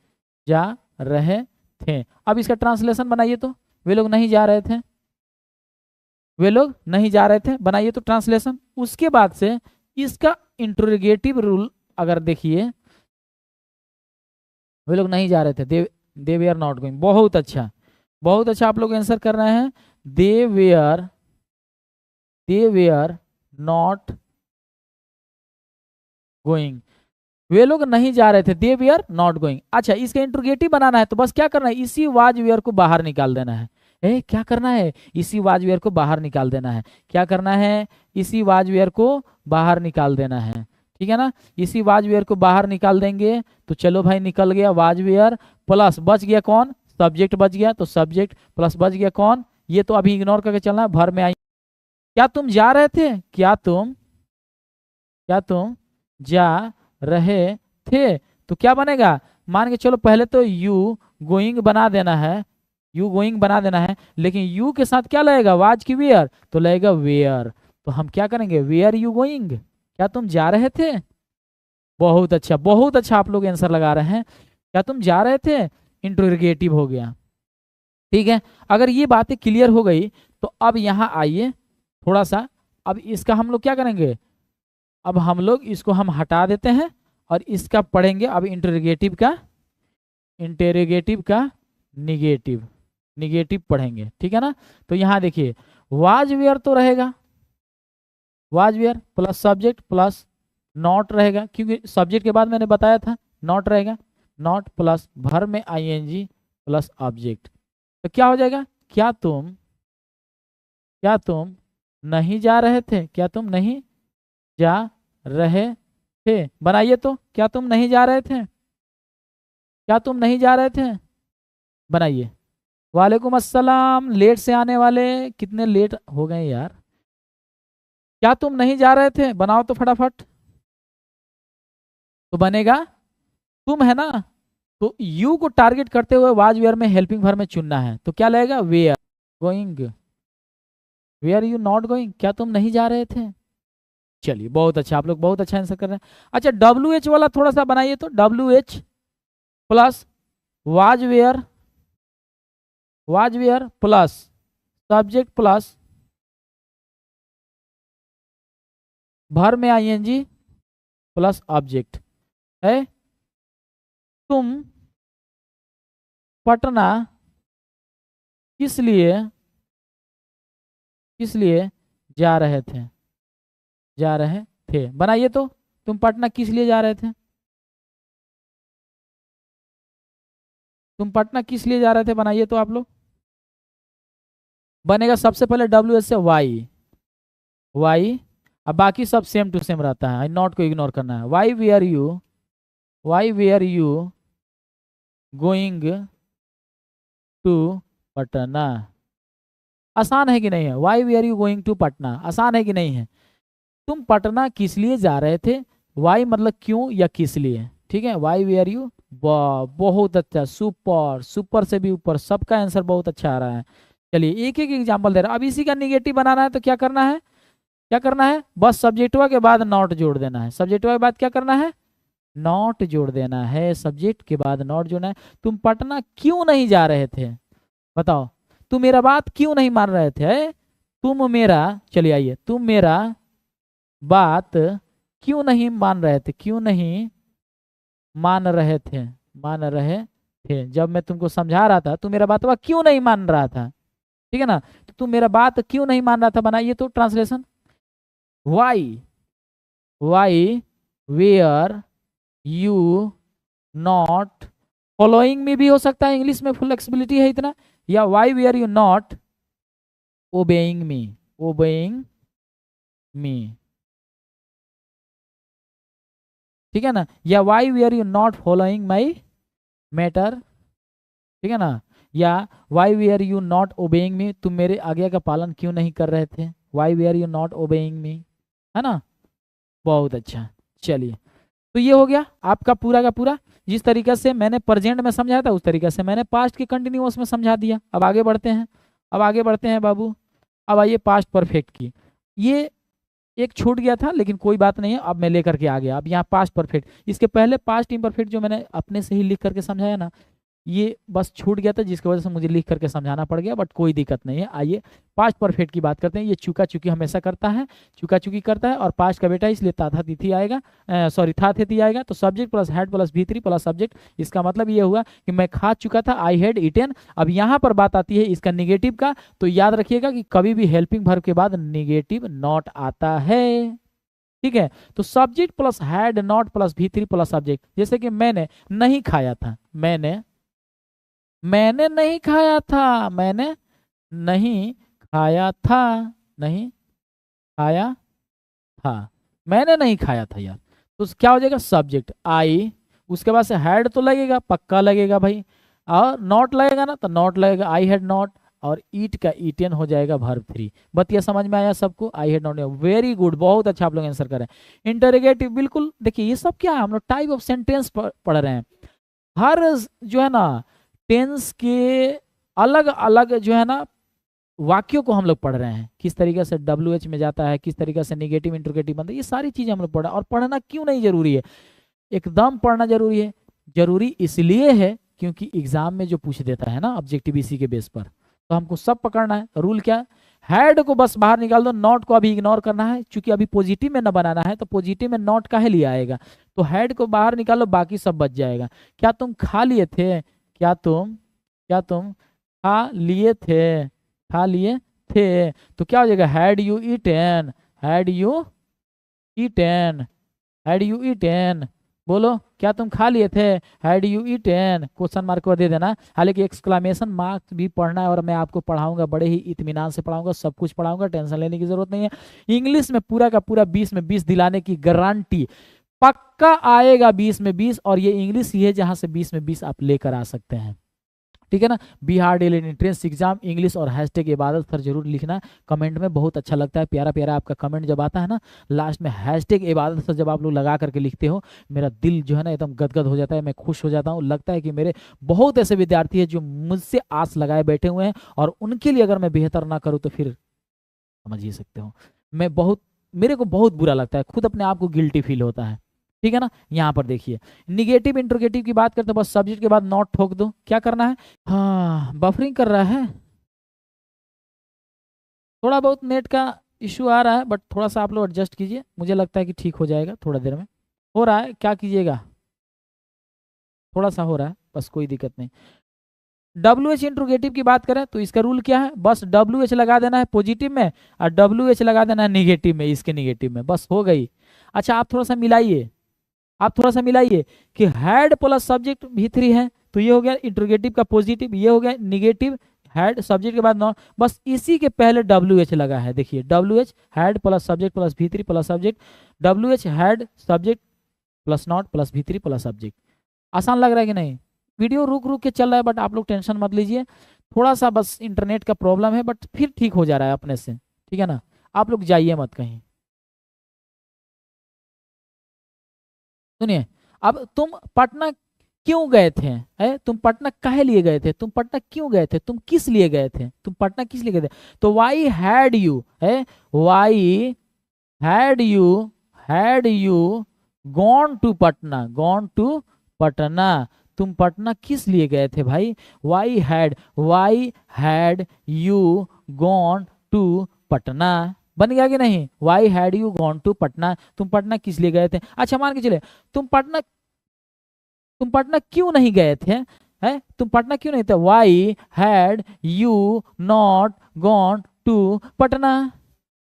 जा रहे थे। अब इसका ट्रांसलेशन बनाइए तो, वे लोग नहीं जा रहे थे, वे लोग नहीं जा रहे थे, बनाइए तो ट्रांसलेशन। उसके बाद से इसका इंट्रोगेटिव रूल अगर देखिए, वे लोग नहीं जा रहे थे, दे वे आर नॉट गोइंग। बहुत अच्छा, बहुत अच्छा, आप लोग आंसर कर रहे हैं, दे वे आर नॉट गोइंग, वे लोग नहीं जा रहे थे, दे वेयर नॉट गोइंग। अच्छा, इसका इंट्रोगेटिव बनाना है तो बस क्या करना है, इसी वाज वेयर को बाहर निकाल देना है। क्या करना है, इसी वाज वेयर को बाहर निकाल देना है। क्या करना है, इसी वाज वेयर को बाहर निकाल देना है। ठीक है ना, इसी वाज वेयर को बाहर निकाल देंगे तो चलो भाई निकल गया वाज वेयर, प्लस बच गया कौन, सब्जेक्ट बच गया, तो सब्जेक्ट प्लस बच गया कौन, ये तो अभी इग्नोर करके चलना है, भर में आई। क्या तुम जा रहे थे, क्या तुम जा रहे थे, तो क्या बनेगा, मान के चलो पहले तो यू गोइंग बना देना है, यू गोइंग बना देना है, लेकिन यू के साथ क्या लगेगा, वाज की वेयर, तो लगेगा वेयर। तो हम क्या करेंगे, वेयर यू गोइंग, क्या तुम जा रहे थे। बहुत अच्छा, बहुत अच्छा, आप लोग आंसर लगा रहे हैं। क्या तुम जा रहे थे, इंट्रोगेटिव हो गया। ठीक है, अगर ये बातें क्लियर हो गई तो अब यहाँ आइए थोड़ा सा, अब इसका हम लोग क्या करेंगे, अब हम लोग इसको हम हटा देते हैं और इसका पढ़ेंगे अब इंटरोगेटिव का निगेटिव पढ़ेंगे। ठीक है ना, तो यहाँ देखिए वाज वेयर तो रहेगा, was were plus subject plus not रहेगा, क्योंकि सब्जेक्ट के बाद मैंने बताया था नॉट रहेगा, नॉट प्लस भर में आईएनजी प्लस ऑब्जेक्ट, तो क्या हो जाएगा, क्या तुम नहीं जा रहे थे, क्या तुम नहीं जा रहे थे, बनाइए तो, क्या तुम नहीं जा रहे थे, क्या तुम नहीं जा रहे थे, बनाइए। वालेकुम अस्सलाम, लेट से आने वाले, कितने लेट हो गए यार, क्या तुम नहीं जा रहे थे, बनाओ तो फटाफट। तो बनेगा तुम है ना, तो यू को टारगेट करते हुए वाज वेयर में हेल्पिंग वर्ब में चुनना है, तो क्या लगेगा, were going, were you not going, क्या तुम नहीं जा रहे थे। चलिए बहुत अच्छा, आप लोग बहुत अच्छा आंसर कर रहे हैं। अच्छा, डब्ल्यू एच वाला थोड़ा सा बनाइए तो, W H plus was were plus subject plus भर में आईएनजी प्लस ऑब्जेक्ट है, तुम पटना किस लिए जा रहे थे, बनाइए तो, तुम पटना किस लिए जा रहे थे, तुम पटना किस लिए जा रहे थे, बनाइए तो आप लोग। बनेगा सबसे पहले डब्ल्यू एस से वाई, अब बाकी सब सेम टू सेम रहता है, नॉट को इग्नोर करना है। Why were you going to Patna, आसान है कि नहीं है, why were you going to Patna, आसान है कि नहीं है। तुम पटना किस लिए जा रहे थे, वाई मतलब क्यों या किस लिए, ठीक है, वाई वेयर यू, बहुत अच्छा, सुपर, सुपर से भी ऊपर, सबका आंसर बहुत अच्छा आ रहा है। चलिए एक एक एग्जाम्पल दे रहा है, अब इसी का निगेटिव बनाना है तो क्या करना है, बस सब्जेक्टवा के बाद नॉट जोड़ देना है, सब्जेक्टवा के बाद क्या करना है, नॉट जोड़ देना है, सब्जेक्ट के बाद नॉट जोड़ना है। तुम पटना क्यों नहीं जा रहे थे, बताओ, तुम मेरा बात क्यों नहीं मान रहे थे, तुम मेरा, चलिए आइए, तुम मेरा बात क्यों नहीं मान रहे थे, क्यों नहीं मान रहे थे, जब मैं तुमको समझा रहा था तुम मेरा बात क्यों नहीं मान रहा था, ठीक है ना, तो तुम मेरा बात क्यों नहीं मान रहा था, बनाइए तो translation, why were you not following में भी हो सकता है, इंग्लिश में फुल फ्लेक्सिबिलिटी है इतना, या why were you not obeying me, ठीक है ना, या why were you not following my matter, ठीक है ना, या why were you not obeying me, तुम मेरे आज्ञा का पालन क्यों नहीं कर रहे थे, why were you not obeying me, है ना, बहुत अच्छा। चलिए तो ये हो गया आपका पूरा का पूरा, जिस तरीके से मैंने प्रेजेंट में समझाया था उस तरीके से मैंने पास्ट के कंटिन्यूअस में समझा दिया। अब आगे बढ़ते हैं बाबू, अब आइए पास्ट परफेक्ट की, ये एक छूट गया था लेकिन कोई बात नहीं है, अब मैं लेकर के आ गया। अब यहाँ पास्ट परफेक्ट, इसके पहले पास्ट इम्परफेक्ट जो मैंने अपने से ही लिख करके समझाया ना, ये बस छूट गया था जिसकी वजह से मुझे लिख करके समझाना पड़ गया, बट कोई दिक्कत नहीं है। आइए पास्ट परफेक्ट की बात करते हैं। ये चुका चुकी हमेशा करता है, चुका चुकी करता है, और पास्ट का बेटा इसलिए था तिथि आएगा, था तिथि आएगा, तो subject plus had plus V3 plus subject, इसका मतलब ये हुआ कि मैं खा चुका था, आई हैड ईटेन। अब यहाँ पर बात आती है इसका निगेटिव का, तो याद रखिएगा कि कभी भी हेल्पिंग वर्ब के बाद निगेटिव नॉट आता है, ठीक है। तो subject plus had not plus V3 plus subject, जैसे कि मैंने नहीं खाया था, मैंने नहीं खाया था, मैंने नहीं खाया था, नहीं खाया था, मैंने नहीं खाया था यार। तो क्या हो जाएगा सब्जेक्ट आई, उसके बाद से हैड तो लगेगा, पक्का लगेगा भाई, और नॉट लगेगा ना, तो नॉट लगेगा, आई हैड नॉट, और ईट का ईटन हो जाएगा वर्ब 3। बतिया समझ में आया सबको? आई हैड नॉट, वेरी गुड, बहुत अच्छा आप लोग आंसर करें। इंटरोगेटिव, बिल्कुल देखिए ये सब क्या है, हम लोग टाइप ऑफ सेंटेंस पढ़ रहे हैं। हर जो है ना टेंस के अलग अलग जो है ना वाक्यों को हम लोग पढ़ रहे हैं, किस तरीके से WH में जाता है, किस तरीके से निगेटिव इंट्रोगेटिव बनता है, ये सारी चीजें हम लोग पढ़ रहे हैं। और पढ़ना क्यों नहीं जरूरी है? एकदम पढ़ना जरूरी है। जरूरी इसलिए है क्योंकि एग्जाम में जो पूछ देता है ना ऑब्जेक्टिव इसी के बेस पर, तो हमको सब पकड़ना है। रूल क्या है? हैड को बस बाहर निकाल दो, नॉट को अभी इग्नोर करना है, क्योंकि अभी पॉजिटिव में ना बनाना है, तो पॉजिटिव में नॉट काहे लिए आएगा, तो हैड को बाहर निकालो, बाकी सब बच जाएगा। क्या तुम खा लिए थे? क्या तुम खा लिए थे? खा लिए थे, तो क्या हो जाएगा had you eaten, had you eaten, had you eaten, बोलो क्या तुम खा लिए थे? Had you eaten, question mark को दे देना। हालांकि एक्सक्लेमेशन मार्क्स भी पढ़ना है, और मैं आपको पढ़ाऊंगा, बड़े ही इत्मीनान से पढ़ाऊंगा, सब कुछ पढ़ाऊंगा, टेंशन लेने की जरूरत नहीं है। इंग्लिश में पूरा का पूरा 20 में 20 दिलाने की गारंटी, पक्का आएगा 20 में 20, और ये इंग्लिश ही है जहां से 20 में 20 आप लेकर आ सकते हैं, ठीक है ना। Bihar daily entrance exam English और हैशटैग इबादत सर जरूर लिखना कमेंट में, बहुत अच्छा लगता है, प्यारा प्यारा आपका कमेंट जब आता है ना, लास्ट में हैशटैग इबादत सर जब आप लोग लगा करके लिखते हो, मेरा दिल जो है ना एकदम गदगद हो जाता है, मैं खुश हो जाता हूँ। लगता है कि मेरे बहुत ऐसे विद्यार्थी हैं जो मुझसे आस लगाए बैठे हुए हैं, और उनके लिए अगर मैं बेहतर ना करूँ तो फिर समझ ही सकते हो, मेरे को बहुत बुरा लगता है, खुद अपने आप को गिल्टी फील होता है, ठीक है ना। यहाँ पर देखिए निगेटिव इंट्रोगेटिव की बात करते हैं, बस सब्जेक्ट के बाद नॉट ठोक दो, क्या करना है। हाँ बफरिंग कर रहा है, थोड़ा बहुत नेट का इशू आ रहा है, बट थोड़ा सा आप लोग एडजस्ट कीजिए, मुझे लगता है कि ठीक हो जाएगा, थोड़ा देर में हो रहा है, क्या कीजिएगा, थोड़ा सा हो रहा है बस, कोई दिक्कत नहीं। WH इंट्रोगेटिव की बात करें तो इसका रूल क्या है, बस WH लगा देना है पॉजिटिव में, और WH लगा देना है निगेटिव में, इसके निगेटिव में, बस हो गई। अच्छा आप थोड़ा सा मिलाइए, आप थोड़ा सा मिलाइए कि हैड प्लस सब्जेक्ट V3 है, तो ये हो गया इंट्रोगेटिव का पॉजिटिव, ये हो गया निगेटिव, हैड सब्जेक्ट के बाद नॉट, बस इसी के पहले WH लगा है, देखिए WH had plus subject plus V3 plus subject, WH had subject plus not plus V3 plus subject. आसान लग रहा है कि नहीं? वीडियो रुक रुक के चल रहा है, बट आप लोग टेंशन मत लीजिए, थोड़ा सा बस इंटरनेट का प्रॉब्लम है, बट फिर ठीक हो जा रहा है अपने से, ठीक है ना। आप लोग जाइए मत कहीं। सुनिए, अब तुम पटना क्यों गए थे? तुम पटना काहे लिए गए थे? तुम पटना क्यों गए थे? तुम किस लिए गए थे? तुम पटना किस लिए गए थे? तो वाई हैड यू है, why had you gone to Patna, gone to Patna, तुम पटना किस लिए गए थे भाई? Why had you gone to Patna, बन गया कि नहीं? Why had you gone to Patna, तुम पटना किस लिए गए थे। अच्छा मान के चले तुम पटना क्यों नहीं गए थे? तुम पटना क्यों नहीं थे? Why had you not gone to Patna,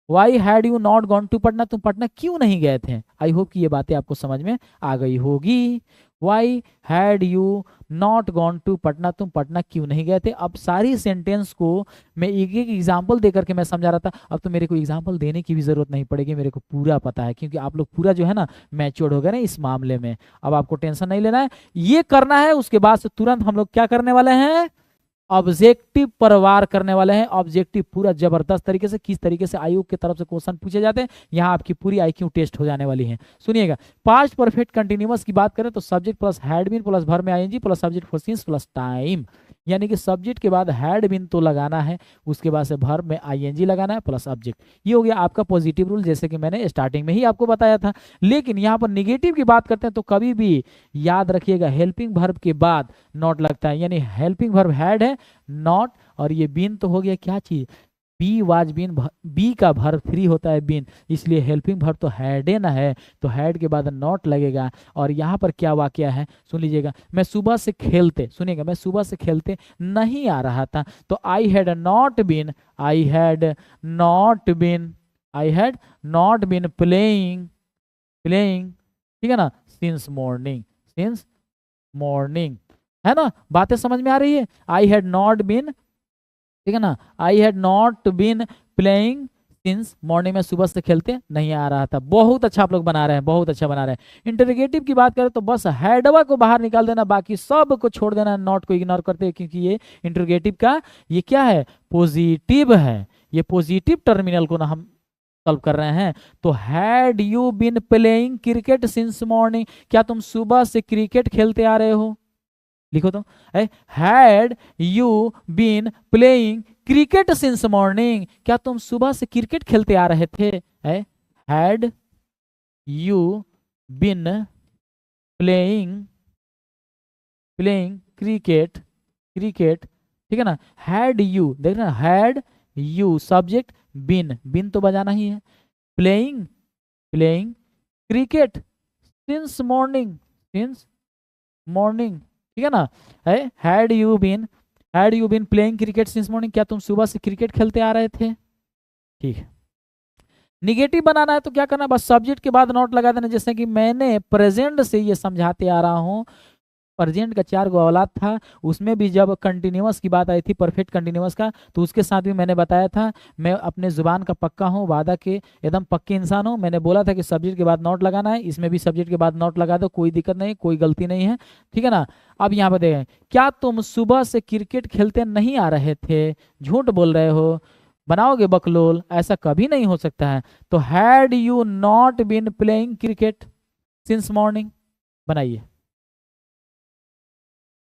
why had you not gone to Patna, तुम पटना क्यों नहीं गए थे। आई होप कि ये बातें आपको समझ में आ गई होगी। Why had you not gone to Patna, तुम पटना क्यों नहीं गए थे। अब सारी सेंटेंस को मैं एक एक एग्जाम्पल दे करके मैं समझा रहा था, अब तो मेरे को एग्जाम्पल देने की भी जरूरत नहीं पड़ेगी, मेरे को पूरा पता है, क्योंकि आप लोग पूरा जो है ना मैच्योर्ड हो गए ना इस मामले में। अब आपको टेंशन नहीं लेना है, ये करना है, उसके बाद से तुरंत हम लोग क्या करने वाले हैं, ऑब्जेक्टिव पर वार करने वाले हैं। ऑब्जेक्टिव पूरा जबरदस्त तरीके से, किस तरीके से आयोग की तरफ से क्वेश्चन पूछे जाते हैं, यहाँ आपकी पूरी IQ टेस्ट हो जाने वाली है। सुनिएगा, पास्ट परफेक्ट कंटिन्यूअस की बात करें तो subject plus had been plus verb में ING plus subject for since plus time, यानी कि सब्जेक्ट के बाद हैड बीन तो लगाना है, उसके बाद से वर्ब में ING लगाना है प्लस ऑब्जेक्ट। ये हो गया आपका पॉजिटिव रूल, जैसे कि मैंने स्टार्टिंग में ही आपको बताया था। लेकिन यहाँ पर निगेटिव की बात करते हैं तो कभी भी याद रखिएगा हेल्पिंग वर्ब के बाद नॉट लगता है, यानी हेल्पिंग वर्ब हैड है, नॉट, और ये बीन तो हो गया क्या चीज, बी वाज बीन, बी का वर्ब 3 होता है बीन, इसलिए हेल्पिंग वर्ब तो हैड ना है, तो हैड के बाद नॉट लगेगा। और यहाँ पर क्या वाक्य है सुन लीजिएगा, मैं सुबह से खेलते, सुनिएगा, मैं सुबह से खेलते नहीं आ रहा था, तो I had not been playing playing, ठीक है ना, सिंस मॉर्निंग, सिंस मॉर्निंग, है ना, बातें समझ में आ रही है। आई हैड नॉट बीन, ठीक है ना, I had not been playing since morning, में सुबह से खेलते नहीं आ रहा था। बहुत अच्छा आप लोग बना रहे हैं, बहुत अच्छा बना रहे हैं। इंटरोगेटिव की बात करें तो बस हैडवा को बाहर निकाल देना, बाकी सब को छोड़ देना, नॉट को इग्नोर करते हैं, क्योंकि ये इंटरोगेटिव का ये क्या है, पॉजिटिव है, ये पॉजिटिव टर्मिनल को ना हम सॉल्व कर रहे हैं। तो had you been playing cricket since morning, क्या तुम सुबह से क्रिकेट खेलते आ रहे हो, लिखो तो, had you been playing cricket since morning, क्या तुम सुबह से क्रिकेट खेलते आ रहे थे, had you been playing playing cricket, cricket, ठीक है ना, हैड यू, देखना had you subject, been, been तो बजाना ही है, playing, playing cricket since morning, since morning, ठीक है ना, had you been playing cricket since morning, क्या तुम सुबह से क्रिकेट खेलते आ रहे थे, ठीक है। निगेटिव बनाना है तो क्या करना है, बस सब्जेक्ट के बाद नॉट लगा देना, जैसे कि मैंने प्रेजेंट से ये समझाते आ रहा हूँ, प्रेजेंट का 4 गो औलाद था, उसमें भी जब कंटिन्यूअस की बात आई थी, परफेक्ट कंटिन्यूअस का, तो उसके साथ भी मैंने बताया था, मैं अपने जुबान का पक्का हूँ, वादा के एकदम पक्के इंसान हूँ, मैंने बोला था कि सब्जेक्ट के बाद नॉट लगाना है, इसमें भी सब्जेक्ट के बाद नॉट लगा दो, कोई दिक्कत नहीं, कोई गलती नहीं है, ठीक है ना। अब यहाँ पर देखें, क्या तुम सुबह से क्रिकेट खेलते नहीं आ रहे थे, झूठ बोल रहे हो, बनाओगे बकलोल, ऐसा कभी नहीं हो सकता है। तो had you not been playing cricket since morning, बनाइए,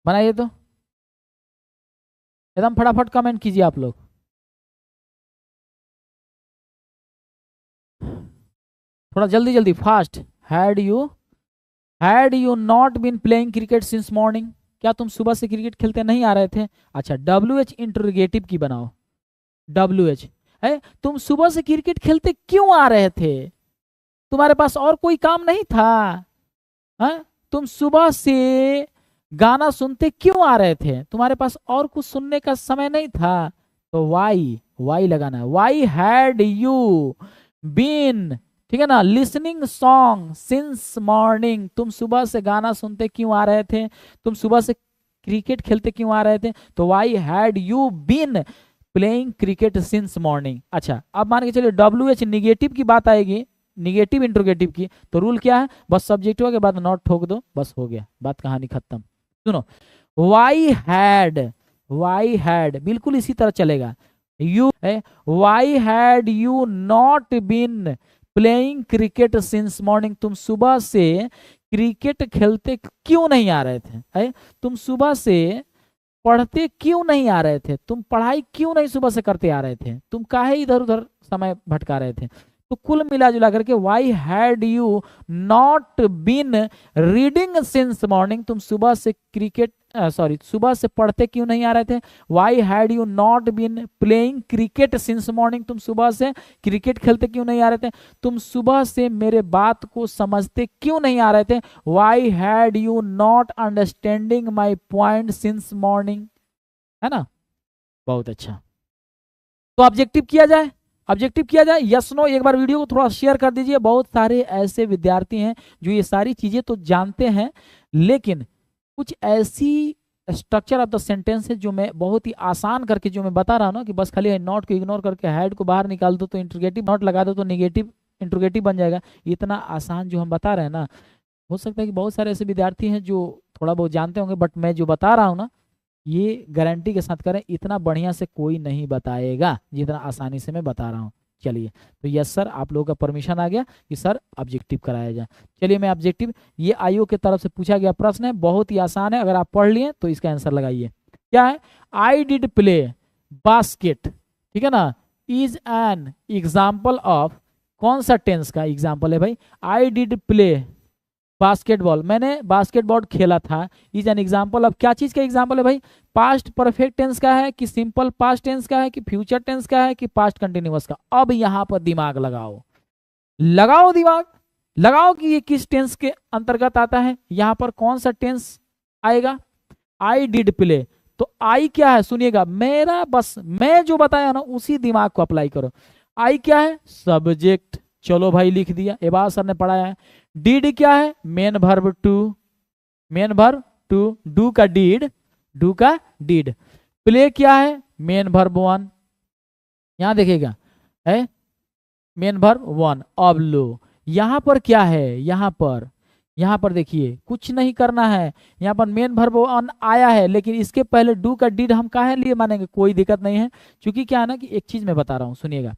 बनाइए तो एकदम फटाफट कमेंट कीजिए आप लोग, थोड़ा जल्दी जल्दी fast. Had you not been playing cricket since morning, क्या तुम सुबह से क्रिकेट खेलते नहीं आ रहे थे। अच्छा, WH इंटरोगेटिव की बनाओ, WH है, तुम सुबह से क्रिकेट खेलते क्यों आ रहे थे, तुम्हारे पास और कोई काम नहीं था, है? तुम सुबह से गाना सुनते क्यों आ रहे थे, तुम्हारे पास और कुछ सुनने का समय नहीं था, तो वाई लगाना है, वाई हैड यू बीन, ठीक है ना, लिसनिंग सॉन्ग सिंस मॉर्निंग, तुम सुबह से गाना सुनते क्यों आ रहे थे, तुम सुबह से क्रिकेट खेलते क्यों आ रहे थे, तो why had you been playing cricket since morning. अच्छा, अब मान के चलिए WH निगेटिव की बात आएगी, निगेटिव इंट्रोगेटिव की, तो रूल क्या है, बस सब्जेक्टिव के बाद नॉट ठोक दो, बस हो गया, बात कहानी खत्म। सुनो, वाई हैड बिल्कुल इसी तरह चलेगा, यू है, why had you not been playing cricket since morning, तुम सुबह से क्रिकेट खेलते क्यों नहीं आ रहे थे, है? तुम सुबह से पढ़ते क्यों नहीं आ रहे थे, तुम पढ़ाई क्यों नहीं सुबह से करते आ रहे थे, तुम काहे इधर उधर समय भटका रहे थे। तो कुल मिला जुला करके why had you not been reading since morning, तुम सुबह से क्रिकेट सुबह से पढ़ते क्यों नहीं आ रहे थे। Why had you not been playing cricket since morning, तुम सुबह से क्रिकेट खेलते क्यों नहीं आ रहे थे। तुम सुबह से मेरे बात को समझते क्यों नहीं आ रहे थे। Why had you not understanding my point since morning, है ना। बहुत अच्छा, तो ऑब्जेक्टिव किया जाए, ऑब्जेक्टिव किया जाए, यस नो। एक बार वीडियो को थोड़ा शेयर कर दीजिए, बहुत सारे ऐसे विद्यार्थी हैं जो ये सारी चीजें तो जानते हैं, लेकिन कुछ ऐसी स्ट्रक्चर ऑफ द सेंटेंस है जो मैं बहुत ही आसान करके जो मैं बता रहा हूँ ना, कि बस खाली नॉट को इग्नोर करके हैड को बाहर निकाल दो तो इंट्रोगेटिव नॉट लगा दो तो निगेटिव इंट्रोगेटिव बन जाएगा। इतना आसान जो हम बता रहे हैं ना, हो सकता है कि बहुत सारे ऐसे विद्यार्थी हैं जो थोड़ा बहुत जानते होंगे, बट मैं जो बता रहा हूँ ना, ये गारंटी के साथ करें इतना बढ़िया से कोई नहीं बताएगा जितना आसानी से मैं बता रहा हूँ। चलिए, तो यस सर, आप लोगों का परमिशन आ गया कि सर ऑब्जेक्टिव कराया जाए। चलिए, मैं ऑब्जेक्टिव, ये आईओ की तरफ से पूछा गया प्रश्न है, बहुत ही आसान है, अगर आप पढ़ लिए तो इसका आंसर लगाइए। क्या है, आई डिड प्ले बास्केट, ठीक है ना, इज एन एग्जाम्पल ऑफ, कौन सा टेंस का एग्जाम्पल है भाई, आई डिड प्ले बास्केटबॉल, मैंने बास्केटबॉल खेला था, इज एन एग्जाम्पल ऑफ, क्या चीज का एग्जाम्पल है भाई, पास्ट परफेक्ट टेंस का है कि सिंपल पास्ट टेंस का है कि फ्यूचर टेंस का है कि पास्ट कंटिन्यूअस का। अब यहां पर दिमाग लगाओ, लगाओ दिमाग, लगाओ कि ये किस टेंस के अंतर्गत आता है, यहां पर कौन सा टेंस आएगा। आई डिड प्ले, तो आई क्या है, सुनिएगा मेरा, बस मैं जो बताया ना उसी दिमाग को अप्लाई करो। आई क्या है, सब्जेक्ट, चलो भाई लिख दिया, एबाज सर ने पढ़ाया है। डीड क्या है? Main verb two, main verb two, do का डीड, डू का डीड। प्ले क्या है? मेन वर्ब वन, यहां देखिएगा है मेन वर्ब वन। अब लो यहां पर क्या है, यहां पर देखिए कुछ नहीं करना है, यहां पर मेन वर्ब वन आया है, लेकिन इसके पहले डू का डीड हम काहे लिए मानेंगे? कोई दिक्कत नहीं है, क्योंकि क्या है ना कि एक चीज मैं बता रहा हूं, सुनिएगा।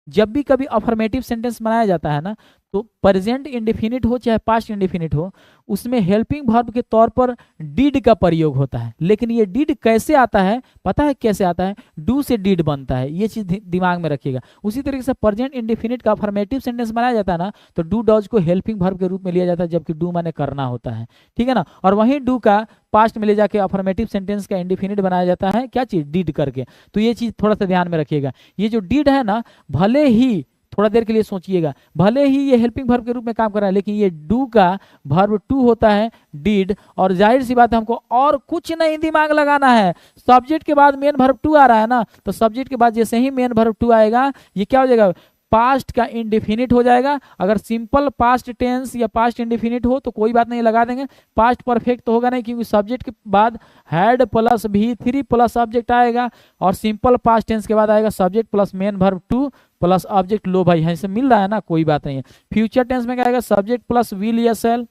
जब भी कभी अफर्मेटिव सेंटेंस बनाया जाता है ना, तो प्रेजेंट इंडेफिनिट हो चाहे पास्ट इंडेफिनिट हो, उसमें हेल्पिंग वर्ब के तौर पर डीड का प्रयोग होता है। लेकिन ये डीड कैसे आता है, पता है कैसे आता है? डू से डीड बनता है, ये चीज दिमाग में रखिएगा। उसी तरीके से प्रेजेंट इंडेफिनिट का अफर्मेटिव सेंटेंस बनाया जाता है ना, तो डू डज को हेल्पिंग वर्ब के रूप में लिया जाता है, जबकि डू माने करना होता है, ठीक है ना। और वहीं डू का पास्ट में ले जाके अफर्मेटिव सेंटेंस का इंडेफिनिट बनाया जाता है, क्या चीज? डीड करके। तो ये चीज थोड़ा सा ध्यान में रखिएगा। ये जो डीड है ना, भले ही थोड़ा देर के लिए सोचिएगा, भले ही ये हेल्पिंग वर्ब के रूप में काम कर रहा है, लेकिन ये डू का वर्ब टू होता है डीड। और जाहिर सी बात है, हमको और कुछ नहीं दिमाग लगाना है। सब्जेक्ट के बाद मेन वर्ब टू आ रहा है ना, तो सब्जेक्ट के बाद जैसे ही मेन वर्ब टू आएगा, ये क्या हो जाएगा? पास्ट का इंडेफिनिट हो जाएगा। अगर सिंपल पास्ट टेंस या पास्ट इंडेफिनिट हो तो कोई बात नहीं, लगा देंगे। पास्ट परफेक्ट तो होगा नहीं, क्योंकि सब्जेक्ट के बाद हैड प्लस भी थ्री प्लस ऑब्जेक्ट आएगा, और सिंपल पास्ट टेंस के बाद आएगा subject plus main verb two plus object. लो भाई यहीं से मिल रहा है ना, कोई बात नहीं है। फ्यूचर टेंस में क्या आएगा? सब्जेक्ट प्लस विल या शैल,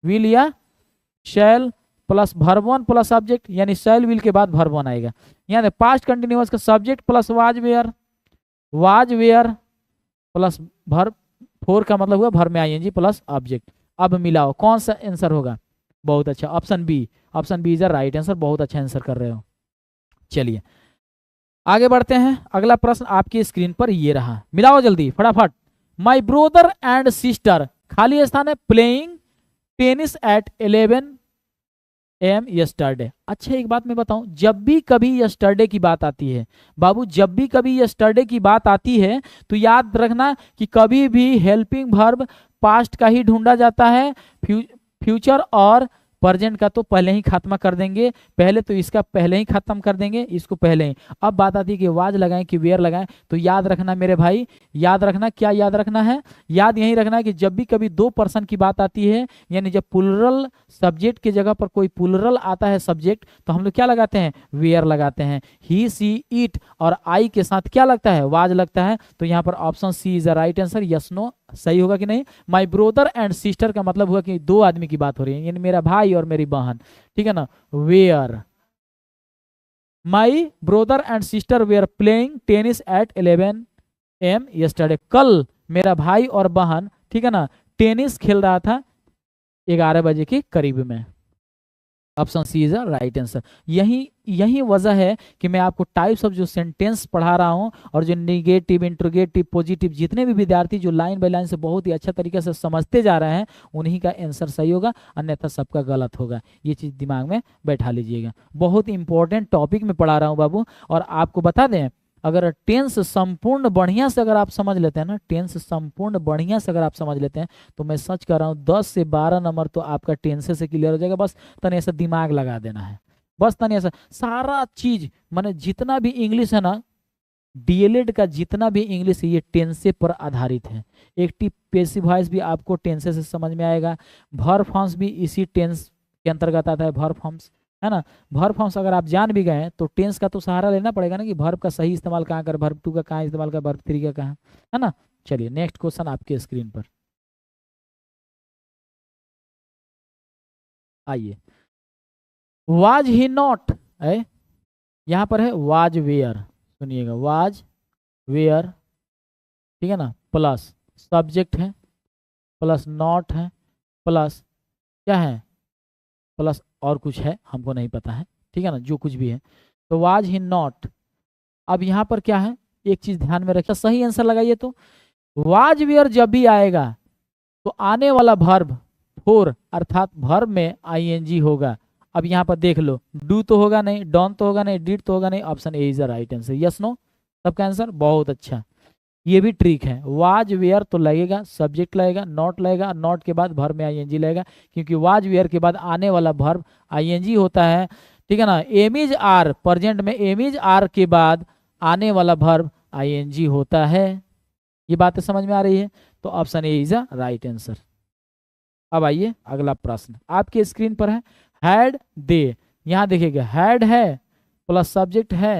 विल या shall plus verb one plus object, यानी शैल विल के बाद वर्ब वन आएगा। यहाँ पास्ट कंटिन्यूअस का subject plus was were, was were plus verb four का मतलब हुआ वर्ब में आईएनजी प्लस ऑब्जेक्ट। अब मिलाओ, कौन सा आंसर होगा? बहुत अच्छा, option B, option B is a right answer. बहुत अच्छा आंसर कर रहे हो। चलिए आगे बढ़ते हैं। अगला प्रश्न आपकी स्क्रीन पर ये रहा, मिलाओ जल्दी फटाफट। माई ब्रोदर एंड सिस्टर, खाली स्थान है, playing tennis at 11 AM yesterday. अच्छा एक बात मैं बताऊं, जब भी कभी यस्टरडे की बात आती है बाबू, जब भी कभी यस्टरडे की बात आती है, तो याद रखना कि कभी भी हेल्पिंग वर्ब पास्ट का ही ढूंढा जाता है। फ्यूचर और प्रेजेंट का तो पहले ही खात्मा कर देंगे, पहले तो इसका पहले ही खत्म कर देंगे, इसको पहले ही। अब बात आती है कि वाज लगाएं कि वेयर लगाएं, तो याद रखना मेरे भाई, याद रखना, क्या याद रखना है? याद यही रखना है कि जब भी कभी दो पर्सन की बात आती है, यानी जब प्लुरल सब्जेक्ट की जगह पर कोई प्लुरल आता है सब्जेक्ट, तो हम लोग क्या लगाते हैं? वेयर लगाते हैं। ही सी इट और आई के साथ क्या लगता है? वाज लगता है। तो यहाँ पर option C is the right answer. Yes no सही होगा कि नहीं? माई ब्रोदर एंड सिस्टर का मतलब हुआ कि दो आदमी की बात हो रही है, यानी मेरा भाई और मेरी बहन, ठीक है ना। Were my brother and sister were playing tennis at 11 AM yesterday. कल मेरा भाई और बहन, ठीक है ना, टेनिस खेल रहा था 11 बजे के करीब में। Option C is right answer. यही वजह है कि मैं आपको टाइप्स ऑफ जो सेंटेंस पढ़ा रहा हूं, और जो निगेटिव, इंट्रोगेटिव, पॉजिटिव, जितने भी विद्यार्थी जो लाइन बाय लाइन से बहुत ही अच्छा तरीके से समझते जा रहे हैं, उन्हीं का आंसर सही होगा, अन्यथा सबका गलत होगा। ये चीज दिमाग में बैठा लीजिएगा। बहुत इंपॉर्टेंट टॉपिक में पढ़ा रहा हूँ बाबू। और आपको बता दें, अगर टेंस संपूर्ण बढ़िया से अगर आप समझ लेते हैं ना, टेंस संपूर्ण बढ़िया से अगर आप समझ लेते हैं, तो मैं सच कर रहा हूँ 10 से 12 नंबर तो आपका टेंस से क्लियर हो जाएगा। बस तने ऐसा दिमाग लगा देना है, बस तने ऐसा सारा चीज, माने जितना भी इंग्लिश है ना, डीएलएड का जितना भी इंग्लिश है, ये टेंसे पर आधारित है। एक्टिव पैसिव वॉइस भी आपको टेंसे से समझ में आएगा। वर्ब फॉर्म्स भी इसी टेंस के अंतर्गत आता है, वर्ब फॉर्म्स, है ना। वर्ब फॉर्म्स अगर आप जान भी गए तो टेंस का तो सहारा लेना पड़ेगा ना, कि वर्ब का सही इस्तेमाल कहाँ कर, वर्ब टू का कहाँ इस्तेमाल कर, वर्ब थ्री का कहाँ, है ना। चलिए नेक्स्ट क्वेश्चन आपके स्क्रीन पर आइए। वाज ही नॉट है, यहाँ पर है वाज वेयर, सुनिएगा, वाज वेयर, ठीक है ना, प्लस सब्जेक्ट है, प्लस नॉट है, प्लस क्या है, प्लस और कुछ है, हमको नहीं पता है, ठीक है ना, जो कुछ भी है। तो वाज ही नॉट। अब यहाँ पर क्या है, एक चीज ध्यान में रखिए, सही आंसर लगाइए। तो वाज वेयर जब भी आएगा तो आने वाला वर्ब फोर अर्थात वर्ब में आईएनजी होगा। अब यहाँ पर देख लो, डू तो होगा नहीं, डॉन तो होगा नहीं, डिड तो होगा नहीं। Option A is the right answer. Yes no सबका आंसर, बहुत अच्छा। ये भी ट्रिक है, वाज वेयर तो लगेगा, सब्जेक्ट लगेगा, नॉट लगेगा, नॉट के बाद वर्ब में आईएनजी लगेगा, क्योंकि वाज वेयर के बाद आने वाला वर्ब आईएनजी होता है, ठीक है ना। एम इज आर, प्रेजेंट में एम इज आर के बाद आने वाला वर्ब आईएनजी होता है। ये बात समझ में आ रही है? तो option A is a right answer. अब आइए अगला प्रश्न आपके स्क्रीन पर है। हैड दे, यहाँ देखिएगा हैड है प्लस सब्जेक्ट है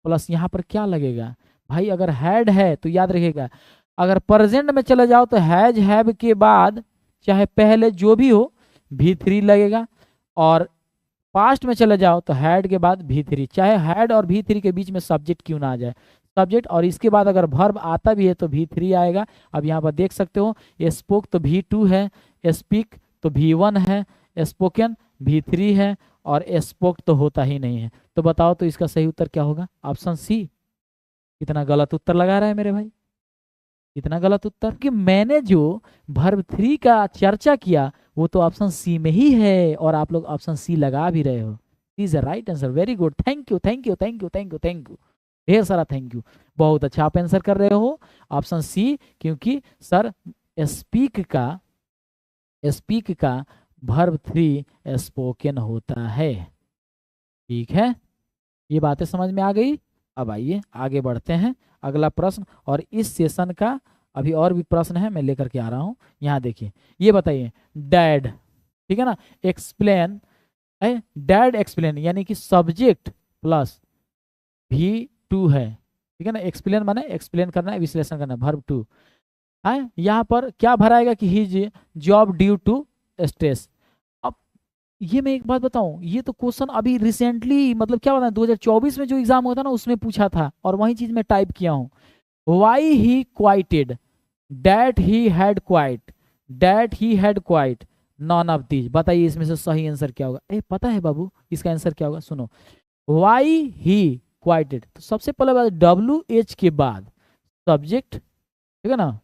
प्लस यहाँ पर क्या लगेगा भाई, अगर हैड है तो याद रखिएगा, अगर प्रेजेंट में चले जाओ तो हैज हैव के बाद चाहे पहले जो भी हो V3 लगेगा, और पास्ट में चले जाओ तो हैड के बाद V3, चाहे हैड और V3 के बीच में सब्जेक्ट क्यों ना आ जाए, सब्जेक्ट और इसके बाद अगर वर्ब आता भी है तो V3 आएगा। अब यहाँ पर देख सकते हो स्पोक तो V2 है, स्पीक तो V1 है, स्पोकन V3 है, और स्पोक तो होता ही नहीं है। तो बताओ तो इसका सही उत्तर क्या होगा, ऑप्शन सी। कितना गलत उत्तर लगा रहा है मेरे भाई, इतना गलत उत्तर कि मैंने जो वर्ब 3 का चर्चा किया वो तो ऑप्शन सी में ही है, और आप लोग ऑप्शन सी लगा भी रहे हो। Is the right answer, very good, thank you thank you thank you thank you thank you, ढेर सारा थैंक यू, बहुत अच्छा आप आंसर कर रहे हो ऑप्शन सी, क्योंकि सर स्पीक का वर्ब 3 स्पोकन होता है। ठीक है, ये बातें समझ में आ गई। अब आइए आगे बढ़ते हैं अगला प्रश्न, और इस सेशन का अभी और भी प्रश्न है मैं लेकर के आ रहा हूं। यहाँ देखिए, ये बताइए डैड, ठीक है ना, एक्सप्लेन है, डैड एक्सप्लेन यानी कि सब्जेक्ट प्लस V2 है, ठीक है ना, एक्सप्लेन माने एक्सप्लेन करना है, विश्लेषण करना है, वर्ब 2 है। यहाँ पर क्या भराएगा कि his job due to stress. अब ये मैं एक बात बताऊं, ये तो क्वेश्चन अभी रिसेंटली मतलब क्या बताएं 2024 में जो एग्जाम हुआ था ना उसमें पूछा था, और वही चीज मैं टाइप किया हूँ। Why he quitted, that he had quit, that he had quit, none of these. बताइए इसमें से सही आंसर क्या होगा। ए पता है बाबू इसका आंसर क्या होगा, सुनो। वाई ही क्वाइटेड, तो सबसे पहले बात WH के बाद सब्जेक्ट, ठीक है ना,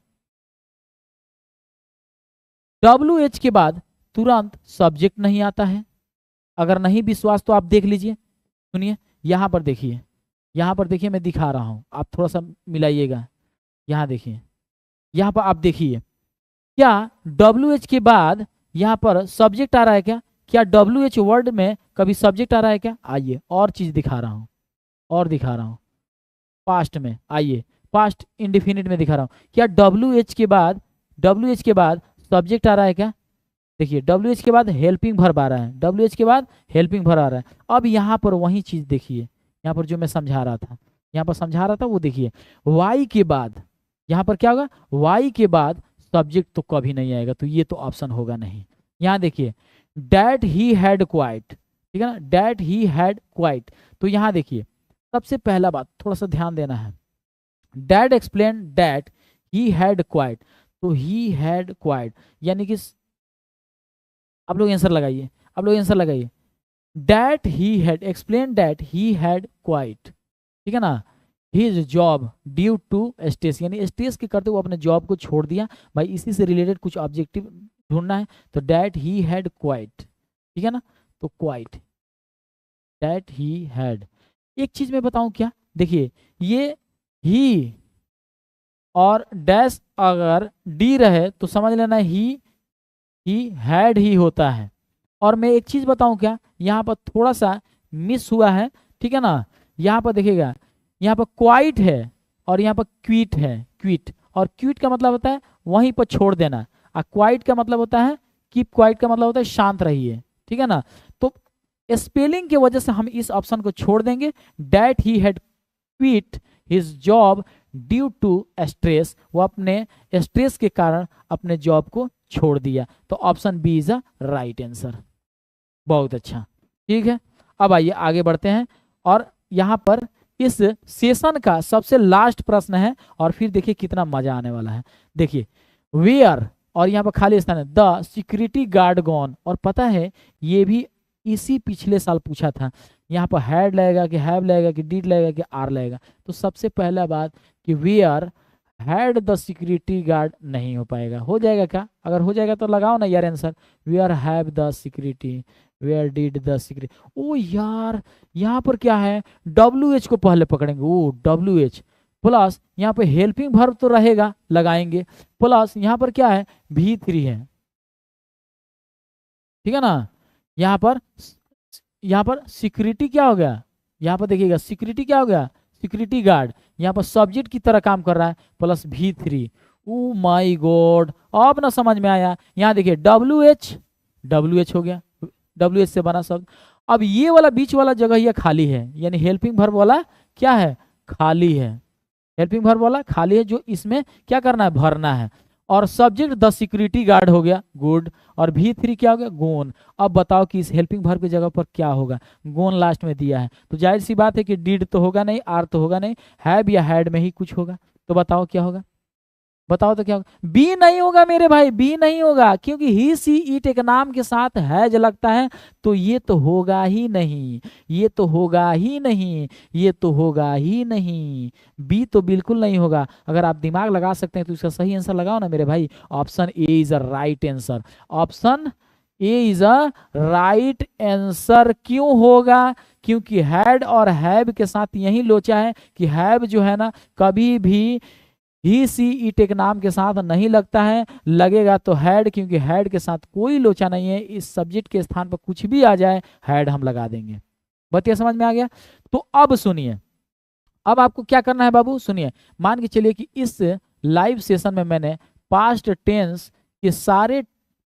WH के बाद तुरंत सब्जेक्ट नहीं आता है। अगर नहीं विश्वास तो आप देख लीजिए, सुनिए यहाँ पर देखिए, यहाँ पर देखिए मैं दिखा रहा हूँ, आप थोड़ा सा मिलाइएगा। यहाँ देखिए, यहाँ पर आप देखिए क्या WH के बाद यहाँ पर सब्जेक्ट आ रहा है क्या, क्या WH वर्ड में कभी सब्जेक्ट आ रहा है क्या। आइए और चीज दिखा रहा हूँ, और दिखा रहा हूँ पास्ट में, आइए पास्ट इंडिफिनिट में दिखा रहा हूँ, क्या WH के बाद सब्जेक्ट आ रहा है क्या। देखिए WH के बाद हेल्पिंग वर्ब आ रहा है, WH के बाद हेल्पिंग वर्ब आ रहा है। अब यहाँ पर वही चीज देखिए, यहाँ पर जो मैं समझा रहा था, यहाँ पर समझा रहा था वो देखिए, वाई के बाद यहाँ पर क्या होगा, वाई के बाद सब्जेक्ट तो कभी नहीं आएगा, तो ये तो ऑप्शन होगा नहीं। यहाँ देखिए डैट ही हैड क्वाइट, ठीक है ना, डैट ही हैड क्वाइट, तो यहाँ देखिए सबसे पहला बात थोड़ा सा ध्यान देना है, dad explain that he had quite, तो ही हैड क्वाइट यानी कि आप लोग आंसर लगाइए, आप लोग आंसर लगाइए, that he had explain that he had quite, ठीक है ना, his job due to stress, यानी स्ट्रेस के करते वो अपने जॉब को छोड़ दिया। भाई इसी से रिलेटेड कुछ ऑब्जेक्टिव ढूंढना है, तो डैट ही हैड क्वाइट, ठीक है ना, तो क्वाइट डैट ही हैड। एक चीज मैं बताऊं क्या, देखिए ये ही और डैश अगर डी रहे तो समझ लेना ही हैड ही होता है। और मैं एक चीज बताऊं क्या, यहाँ पर थोड़ा सा मिस हुआ है, ठीक है ना, यहाँ पर देखिएगा यहाँ पर क्वाइट है और यहाँ पर क्विट है, क्विट, और क्विट का मतलब होता है वहीं पर छोड़ देना, और क्वाइट का मतलब होता है कीप क्वाइट का मतलब होता है शांत रहिए, ठीक है ना। तो स्पेलिंग की वजह से हम इस ऑप्शन को छोड़ देंगे, that he had quit his job due to stress, वो अपने स्ट्रेस के कारण अपने जॉब को छोड़ दिया, तो option B is a right answer. बहुत अच्छा, ठीक है, अब आइए आगे बढ़ते हैं, और यहाँ पर इस सेशन का सबसे लास्ट प्रश्न है, और फिर देखिए कितना मजा आने वाला है। देखिए वेयर, और यहाँ पर खाली स्थान है, द सिक्योरिटी गार्ड गॉन, और पता है ये भी इसी पिछले साल पूछा था, यहाँ पर हैड लगेगा कि हैव लगेगा कि डिड लगेगा कि आर लगेगा। तो सबसे पहला बात कि where had the security guard नहीं हो पाएगा, हो जाएगा क्या, अगर हो जाएगा तो लगाओ ना यार answer, where have the security, where did the security. ओ यार यहाँ पर क्या है, WH को पहले पकड़ेंगे, ओ WH प्लस यहाँ पे हेल्पिंग वर्ब तो रहेगा लगाएंगे, प्लस यहाँ पर क्या है V3 है, ठीक है ना। यहाँ पर सिक्योरिटी क्या हो गया, यहाँ पर देखिएगा सिक्योरिटी क्या हो गया, सिक्योरिटी गार्ड, यहाँ पर सब्जेक्ट की तरह काम कर रहा है, plus V3, oh my God, अब ना समझ में आया। यहाँ देखिए WH हो गया, WH से बना शब्द। अब ये वाला बीच वाला जगह ये खाली है, यानी हेल्पिंग वर्ब वाला क्या है, खाली है। हेल्पिंग वर्ब वाला खाली है, जो इसमें क्या करना है, भरना है। और सब्जेक्ट द सिक्योरिटी गार्ड हो गया, गुड। और V3 क्या हो गया, गोन। अब बताओ कि इस हेल्पिंग वर्ब की जगह पर क्या होगा, गोन लास्ट में दिया है, तो जाहिर सी बात है कि डिड तो होगा नहीं, आर तो होगा नहीं, हैव या हैड में ही कुछ होगा। तो बताओ क्या होगा, बताओ तो क्या होगा। बी नहीं होगा मेरे भाई, बी नहीं होगा, क्योंकि ही सी इट एक नाम के साथ हैज लगता है, तो ये तो होगा ही नहीं, ये तो होगा ही नहीं, ये तो होगा ही नहीं। बी तो बिल्कुल नहीं होगा। अगर आप दिमाग लगा सकते हैं तो इसका सही आंसर लगाओ ना मेरे भाई। Option A is a right answer, option A is a right answer. क्यों होगा, क्योंकि हैड और हैव के साथ यही लोचा है कि हैव जो है ना कभी भी ही सी इट एक नाम के साथ नहीं लगता है, लगेगा तो हैड, क्योंकि हैड के साथ कोई लोचा नहीं है, इस सब्जेक्ट के स्थान पर कुछ भी आ जाए हैड हम लगा देंगे। बतिया समझ में आ गया। तो अब सुनिए, अब आपको क्या करना है बाबू, सुनिए। मान के चलिए कि इस लाइव सेशन में मैंने पास्ट टेंस के सारे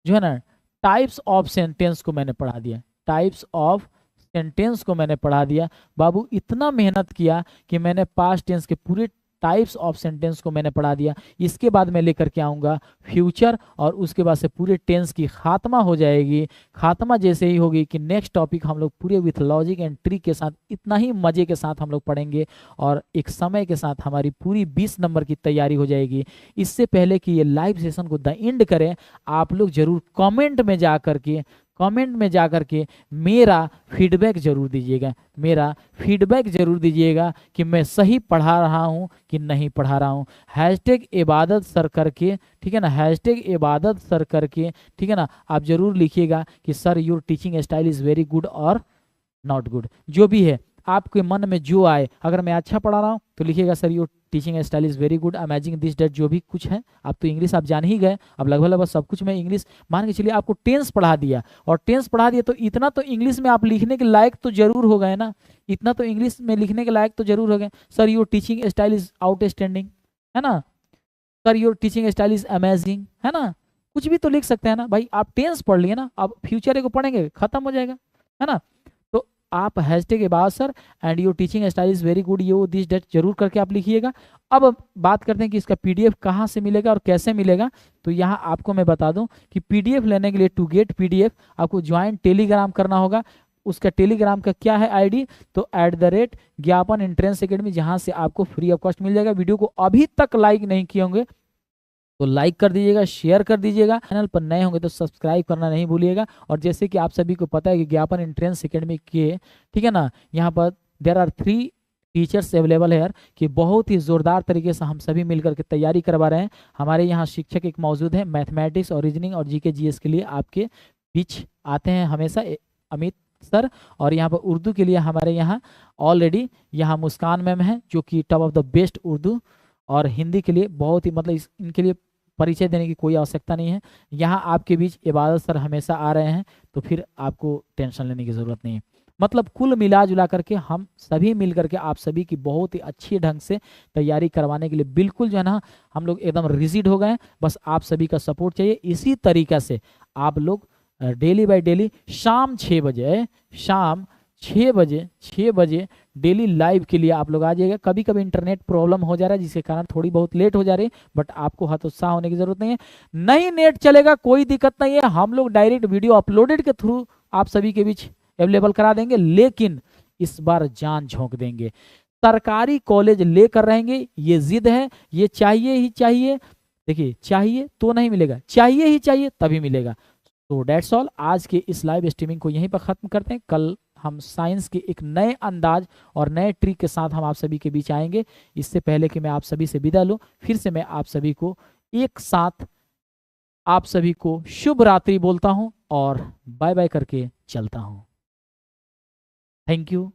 जो है ना टाइप्स ऑफ सेंटेंस को मैंने पढ़ा दिया, टाइप्स ऑफ सेंटेंस को मैंने पढ़ा दिया। बाबू इतना मेहनत किया कि मैंने पास्ट टेंस के पूरे टाइप्स ऑफ सेंटेंस को मैंने पढ़ा दिया। इसके बाद मैं लेकर के आऊँगा फ्यूचर, और उसके बाद से पूरे टेंस की खात्मा हो जाएगी। खात्मा जैसे ही होगी कि नेक्स्ट टॉपिक हम लोग पूरे विथ लॉजिक एंड ट्रिक के साथ इतना ही मज़े के साथ हम लोग पढ़ेंगे, और एक समय के साथ हमारी पूरी 20 नंबर की तैयारी हो जाएगी। इससे पहले कि ये लाइव सेशन को द एंड करें, आप लोग जरूर कमेंट में जा कर के मेरा फीडबैक जरूर दीजिएगा, मेरा फीडबैक जरूर दीजिएगा कि मैं सही पढ़ा रहा हूँ कि नहीं पढ़ा रहा हूँ। हैशटैग इबादत सर करके, ठीक है ना, हैशटैग इबादत सर करके, ठीक है ना, आप जरूर लिखिएगा कि sir your teaching style is very good और नॉट गुड, जो भी है आपके मन में जो आए। अगर मैं अच्छा पढ़ा रहा हूँ तो लिखिएगा sir your teaching style is very good, amazing this date, जो भी कुछ है। आप तो इंग्लिश आप जान ही गए, अब लगभग सब कुछ मैं इंग्लिश, मान के चलिए आपको टेंस पढ़ा दिया, और टेंस पढ़ा दिया तो इतना तो इंग्लिश में आप लिखने के लायक तो जरूर हो गए ना, इतना तो इंग्लिश में लिखने के लायक तो जरूर हो गए। Sir your teaching style is outstanding, है ना, sir your teaching style is amazing, है ना, कुछ भी तो लिख सकते हैं ना भाई। आप टेंस पढ़ लिए ना, अब फ्यूचर को पढ़ेंगे खत्म हो जाएगा, है ना। तो आप hashtag Ibadat sir and your teaching style is very good yo this date जरूर करके आप लिखिएगा। अब बात करते हैं कि इसका पीडीएफ कहाँ से मिलेगा और कैसे मिलेगा। तो यहाँ आपको मैं बता दूं कि पीडीएफ लेने के लिए टू गेट पीडीएफ आपको ज्वाइन टेलीग्राम करना होगा। उसका टेलीग्राम का क्या है आईडी, तो @ज्ञापन एंट्रेंस एकेडमी, जहाँ से आपको फ्री ऑफ कॉस्ट मिल जाएगा। वीडियो को अभी तक लाइक नहीं किए होंगे तो लाइक कर दीजिएगा, शेयर कर दीजिएगा, चैनल पर नए होंगे तो सब्सक्राइब करना नहीं भूलिएगा। और जैसे कि आप सभी को पता है कि ज्ञापन एंट्रेंस एकेडमी के, ठीक है ना, यहाँ पर देयर आर 3 टीचर्स अवेलेबल है कि बहुत ही ज़ोरदार तरीके से हम सभी मिलकर के तैयारी करवा रहे हैं। हमारे यहाँ शिक्षक एक मौजूद है, मैथमेटिक्स और रीजनिंग और जीके जीएस के लिए आपके बीच आते हैं हमेशा, अमित सर। और यहाँ पर उर्दू के लिए हमारे यहाँ ऑलरेडी यहाँ मुस्कान मैम है, जो कि top of the best Urdu. और हिंदी के लिए बहुत ही मतलब इनके लिए परिचय देने की कोई आवश्यकता नहीं है। यहाँ आपके बीच इबादत सर हमेशा आ रहे हैं, तो फिर आपको टेंशन लेने की ज़रूरत नहीं है। मतलब कुल मिला जुला करके हम सभी मिल करके आप सभी की बहुत ही अच्छी ढंग से तैयारी करवाने के लिए बिल्कुल जो है ना हम लोग एकदम रिजिड हो गए। बस आप सभी का सपोर्ट चाहिए। इसी तरीक़ा से आप लोग डेली बाय डेली शाम 6 बजे, शाम 6 बजे डेली लाइव के लिए आप लोग आ जाइएगा। कभी कभी इंटरनेट प्रॉब्लम हो जा रहा है जिसके कारण थोड़ी बहुत लेट हो जा रही है, बट आपको हतोत्साह होने की जरूरत नहीं है। नहीं नेट चलेगा कोई दिक्कत नहीं है, हम लोग डायरेक्ट वीडियो अपलोडेड के थ्रू आप सभी के बीच अवेलेबल करा देंगे। लेकिन इस बार जान झोंक देंगे, सरकारी कॉलेज लेकर रहेंगे, ये जिद है, ये चाहिए ही चाहिए। देखिए चाहिए तो नहीं मिलेगा, चाहिए ही चाहिए तभी मिलेगा। तो डेट्स ऑल, आज के इस लाइव स्ट्रीमिंग को यहीं पर खत्म करते हैं। कल हम साइंस के एक नए अंदाज और नए ट्रिक के साथ हम आप सभी के बीच आएंगे। इससे पहले कि मैं आप सभी से विदा लूं, फिर से मैं आप सभी को एक साथ आप सभी को शुभ रात्रि बोलता हूं और बाय बाय करके चलता हूं। Thank you.